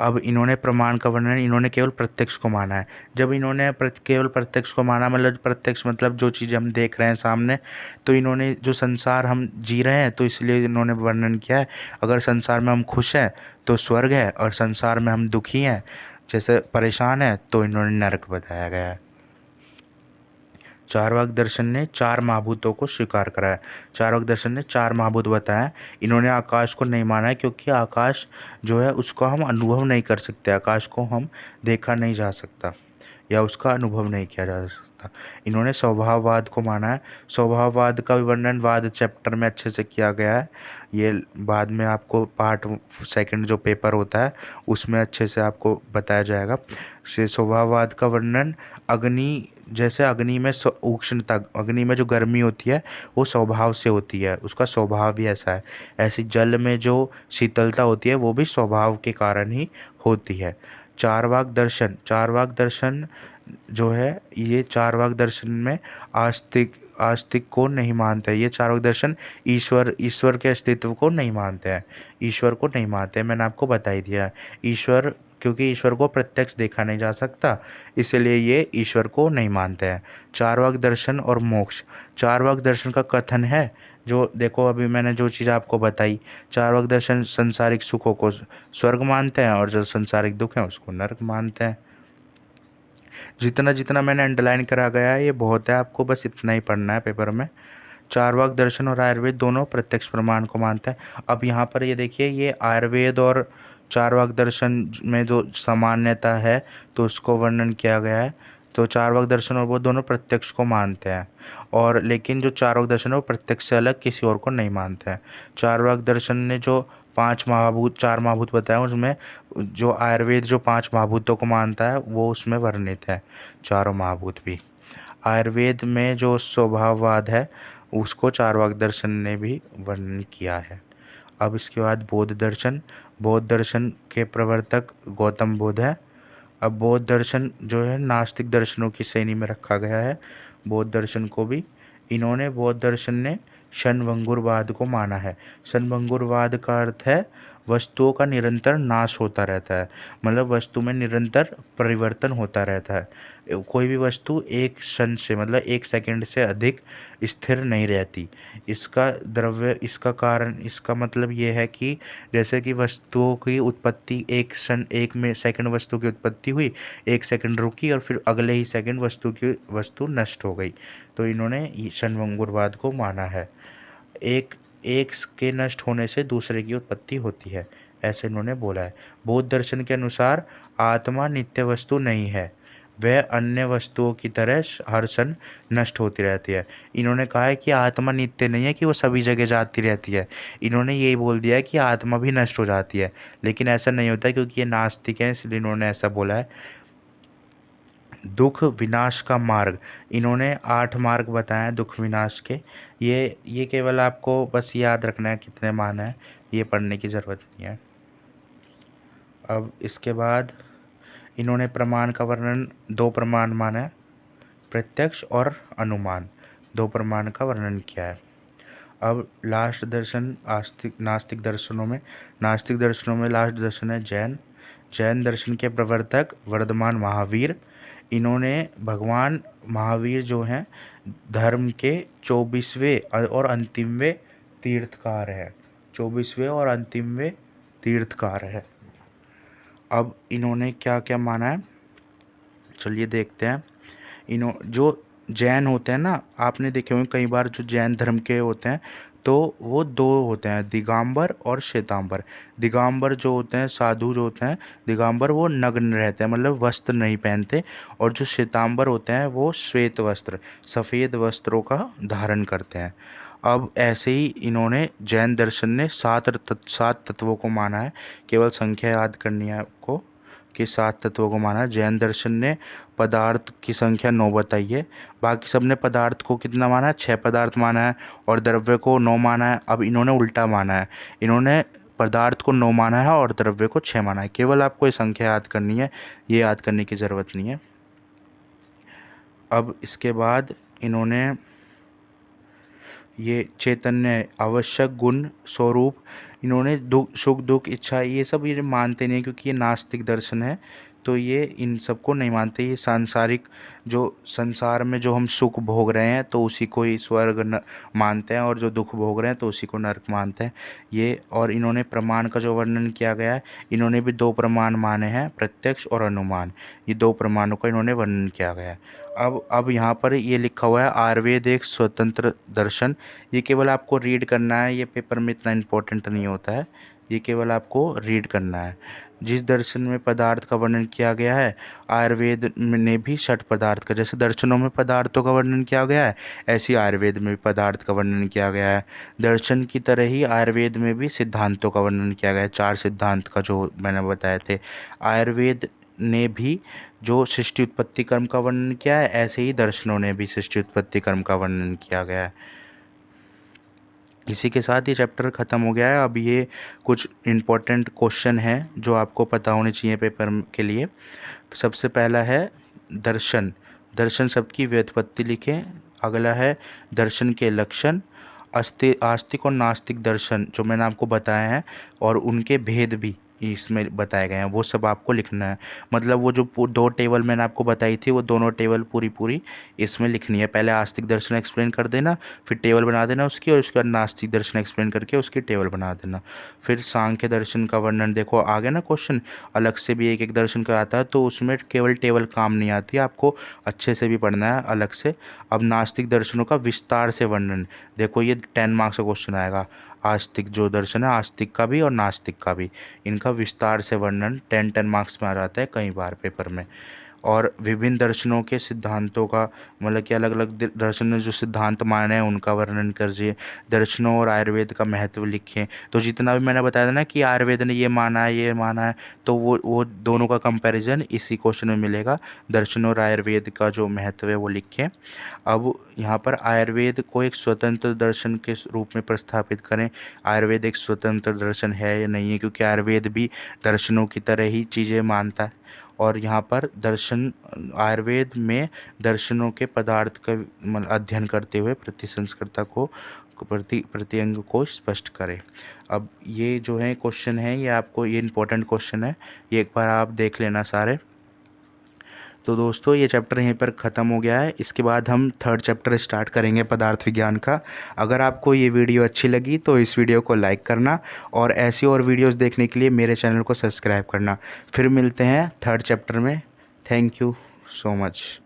अब इन्होंने प्रमाण का वर्णन, इन्होंने केवल प्रत्यक्ष को माना है। जब इन्होंने केवल प्रत्यक्ष को माना, मतलब प्रत्यक्ष मतलब जो चीज़ हम देख रहे हैं सामने, तो इन्होंने जो संसार हम जी रहे हैं तो इसलिए इन्होंने वर्णन किया है। अगर संसार में हम खुश हैं तो स्वर्ग है, और संसार में हम दुखी हैं, जैसे परेशान है, तो इन्होंने नरक बताया गया है। चार्वाक दर्शन ने चार महाभूतों को स्वीकार करा है। चार्वाक दर्शन ने चार महाभूत बताया। इन्होंने आकाश को नहीं माना है, क्योंकि आकाश जो है उसको हम अनुभव नहीं कर सकते, आकाश को हम देखा नहीं जा सकता या उसका अनुभव नहीं किया जा सकता। इन्होंने स्वभाववाद को माना है। स्वभाववाद का विवरण वाद चैप्टर में अच्छे से किया गया है। ये बाद में आपको पार्ट सेकंड जो पेपर होता है उसमें अच्छे से आपको बताया जाएगा। स्वभाववाद का वर्णन, अग्नि जैसे अग्नि में उष्णता, अग्नि में जो गर्मी होती है वो स्वभाव से होती है, उसका स्वभाव भी ऐसा है। ऐसी जल में जो शीतलता होती है वो भी स्वभाव के कारण ही होती है। चार्वाक दर्शन, चार्वाक दर्शन जो है, ये चार्वाक दर्शन में आस्तिक को नहीं मानते। ये चार्वाक दर्शन ईश्वर के अस्तित्व को नहीं मानते हैं, ईश्वर को नहीं मानते हैं। मैंने आपको बता ही दिया ईश्वर, क्योंकि ईश्वर को प्रत्यक्ष देखा नहीं जा सकता, इसलिए ये ईश्वर को नहीं मानते हैं। चार्वाक दर्शन और मोक्ष, चार्वाक दर्शन का कथन है, जो देखो अभी मैंने जो चीज़ आपको बताई, चार्वाक दर्शन संसारिक सुखों को स्वर्ग मानते हैं और जो संसारिक दुख है उसको नरक मानते हैं। जितना जितना मैंने अंडरलाइन करा गया है ये बहुत है, आपको बस इतना ही पढ़ना है पेपर में। चार्वाक दर्शन और आयुर्वेद दोनों प्रत्यक्ष प्रमाण को मानते हैं। अब यहाँ पर ये देखिए, ये आयुर्वेद और चार्वाक दर्शन में जो सामान्यता है तो उसको वर्णन किया गया है। तो चार्वाक दर्शन और वो दोनों प्रत्यक्ष को मानते हैं, और लेकिन जो चार्वाक दर्शन है वो प्रत्यक्ष से अलग किसी और को नहीं मानते हैं। चार्वाक दर्शन ने जो चार महाभूत बताए, उसमें जो आयुर्वेद जो पांच महाभूतों को मानता है वो उसमें वर्णित है, चारों महाभूत भी। आयुर्वेद में जो स्वभाववाद है उसको चार्वाक दर्शन ने भी वर्णन किया है। अब इसके बाद बौद्ध दर्शन, बौद्ध दर्शन के प्रवर्तक गौतम बुद्ध है। अब बौद्ध दर्शन जो है नास्तिक दर्शनों की श्रेणी में रखा गया है, बौद्ध दर्शन को भी। इन्होंने बौद्ध दर्शन ने क्षणभंगुरवाद को माना है। क्षणभंगुरवाद का अर्थ है वस्तुओं का निरंतर नाश होता रहता है, मतलब वस्तु में निरंतर परिवर्तन होता रहता है। कोई भी वस्तु एक क्षण से, मतलब एक सेकंड से अधिक स्थिर नहीं रहती। इसका कारण, इसका मतलब ये है कि जैसे कि वस्तुओं की उत्पत्ति एक सेकंड वस्तु की उत्पत्ति हुई, एक सेकंड रुकी और फिर अगले ही सेकंड वस्तु नष्ट हो गई। तो इन्होंने क्षणभंगुरवाद को माना है। एक के नष्ट होने से दूसरे की उत्पत्ति होती है, ऐसे इन्होंने बोला है। बौद्ध दर्शन के अनुसार आत्मा नित्य वस्तु नहीं है, वह अन्य वस्तुओं की तरह हर क्षण नष्ट होती रहती है। इन्होंने कहा है कि आत्मा नित्य नहीं है कि वो सभी जगह जाती रहती है, इन्होंने यही बोल दिया है कि आत्मा भी नष्ट हो जाती है, लेकिन ऐसा नहीं होता, क्योंकि ये नास्तिक है इसलिए इन्होंने ऐसा बोला है। दुख विनाश का मार्ग, इन्होंने 8 मार्ग बताए हैं दुख विनाश के। ये केवल आपको बस याद रखना है कितने मान है, ये पढ़ने की ज़रूरत नहीं है। अब इसके बाद इन्होंने प्रमाण का वर्णन, 2 प्रमाण माना है, प्रत्यक्ष और अनुमान, 2 प्रमाण का वर्णन किया है। अब लास्ट दर्शन नास्तिक दर्शनों में लास्ट दर्शन है जैन। जैन दर्शन के प्रवर्तक वर्धमान महावीर। इन्होंने भगवान महावीर जो हैं धर्म के 24वें और अंतिमवें तीर्थकार है, 24वें और अंतिमवें तीर्थकार है। अब इन्होंने क्या क्या माना है, चलिए देखते हैं। जो जैन होते हैं ना, आपने देखे होंगे कई बार जो जैन धर्म के होते हैं तो वो दो होते हैं, दिगंबर और श्वेतांबर। दिगंबर जो होते हैं, साधु जो होते हैं, दिगंबर वो नग्न रहते हैं, मतलब वस्त्र नहीं पहनते। और जो श्वेतांबर होते हैं वो श्वेत वस्त्र, सफ़ेद वस्त्रों का धारण करते हैं। अब ऐसे ही इन्होंने, जैन दर्शन ने सात तत्वों को माना है। केवल संख्या याद करनी है आपको कि 7 तत्वों को माना है। जैन दर्शन ने पदार्थ की संख्या 9 बताई है। बाकी सब ने पदार्थ को कितना माना है, 6 पदार्थ माना है, और द्रव्य को 9 माना है। अब इन्होंने उल्टा माना है, इन्होंने पदार्थ को 9 माना है और द्रव्य को 6 माना है। केवल आपको ये संख्या याद करनी है, ये याद करने की ज़रूरत नहीं है। अब इसके बाद इन्होंने ये चैतन्य, आवश्यक गुण, स्वरूप, इन्होंने दुख, सुख दुख, इच्छा, ये सब ये मानते नहीं, क्योंकि ये नास्तिक दर्शन है। तो ये इन सबको नहीं मानते। ये सांसारिक, जो संसार में जो हम सुख भोग रहे हैं तो उसी को ही स्वर्ग मानते हैं, और जो दुख भोग रहे हैं तो उसी को नरक मानते हैं ये। और इन्होंने प्रमाण का जो वर्णन किया गया है, इन्होंने भी 2 प्रमाण माने हैं, प्रत्यक्ष और अनुमान। ये 2 प्रमाणों का इन्होंने वर्णन किया गया है। अब यहाँ पर ये लिखा हुआ है आयुर्वेद एक स्वतंत्र दर्शन। ये केवल आपको रीड करना है, ये पेपर में इतना इम्पोर्टेंट नहीं होता है, ये केवल आपको रीड करना है। जिस दर्शन में पदार्थ का वर्णन किया गया है, आयुर्वेद ने भी 6 पदार्थ का, जैसे दर्शनों में पदार्थों का वर्णन किया गया है, ऐसे ही आयुर्वेद में भी पदार्थ का वर्णन किया गया है। दर्शन की तरह ही आयुर्वेद में भी सिद्धांतों का वर्णन किया गया है, 4 सिद्धांत का जो मैंने बताए थे। आयुर्वेद ने भी जो सृष्टि उत्पत्ति कर्म का वर्णन किया है, ऐसे ही दर्शनों ने भी सृष्टि उत्पत्ति कर्म का वर्णन किया गया है। इसी के साथ ये चैप्टर ख़त्म हो गया है। अब ये कुछ इम्पोर्टेंट क्वेश्चन हैं जो आपको पता होने चाहिए पेपर के लिए। सबसे पहला है दर्शन, दर्शन शब्द की व्युत्पत्ति लिखें। अगला है दर्शन के लक्षण, आस्तिक और नास्तिक दर्शन जो मैंने आपको बताए हैं, और उनके भेद भी इसमें बताए गए हैं, वो सब आपको लिखना है। मतलब वो जो 2 टेबल मैंने आपको बताई थी, वो दोनों टेबल पूरी इसमें लिखनी है। पहले आस्तिक दर्शन एक्सप्लेन कर देना, फिर टेबल बना देना उसकी, और उसके बाद नास्तिक दर्शन एक्सप्लेन करके उसकी टेबल बना देना। फिर सांख्य दर्शन का वर्णन, देखो आ गया ना क्वेश्चन, अलग से भी एक एक दर्शन का आता है, तो उसमें केवल टेबल काम नहीं आती, आपको अच्छे से भी पढ़ना है अलग से। अब नास्तिक दर्शनों का विस्तार से वर्णन, देखो ये 10 मार्क्स का क्वेश्चन आएगा। आस्तिक जो दर्शन है, आस्तिक का भी और नास्तिक का भी, इनका विस्तार से वर्णन 10 मार्क्स में आ जाता है कई बार पेपर में। और विभिन्न दर्शनों के सिद्धांतों का, मतलब कि अलग अलग दर्शन ने जो सिद्धांत माने हैं उनका वर्णन करिए। दर्शनों और आयुर्वेद का महत्व लिखें। तो जितना भी मैंने बताया था ना कि आयुर्वेद ने ये माना है, ये माना है, तो वो दोनों का कंपैरिजन इसी क्वेश्चन में मिलेगा। दर्शन और आयुर्वेद का जो महत्व है वो लिखें। अब यहाँ पर आयुर्वेद को एक स्वतंत्र दर्शन के रूप में प्रस्थापित करें। आयुर्वेद एक स्वतंत्र दर्शन है या नहीं है, क्योंकि आयुर्वेद भी दर्शनों की तरह ही चीज़ें मानता है। और यहाँ पर दर्शन, आयुर्वेद में दर्शनों के पदार्थ का अध्ययन करते हुए प्रतिसंस्कृता को प्रतिअंग को स्पष्ट करें। अब ये जो है क्वेश्चन है, ये आपको, ये इंपॉर्टेंट क्वेश्चन है, ये एक बार आप देख लेना सारे। तो दोस्तों ये चैप्टर यहीं पर ख़त्म हो गया है। इसके बाद हम 3rd चैप्टर स्टार्ट करेंगे पदार्थ विज्ञान का। अगर आपको ये वीडियो अच्छी लगी तो इस वीडियो को लाइक करना, और ऐसी और वीडियोस देखने के लिए मेरे चैनल को सब्सक्राइब करना। फिर मिलते हैं 3rd चैप्टर में। Thank you so much.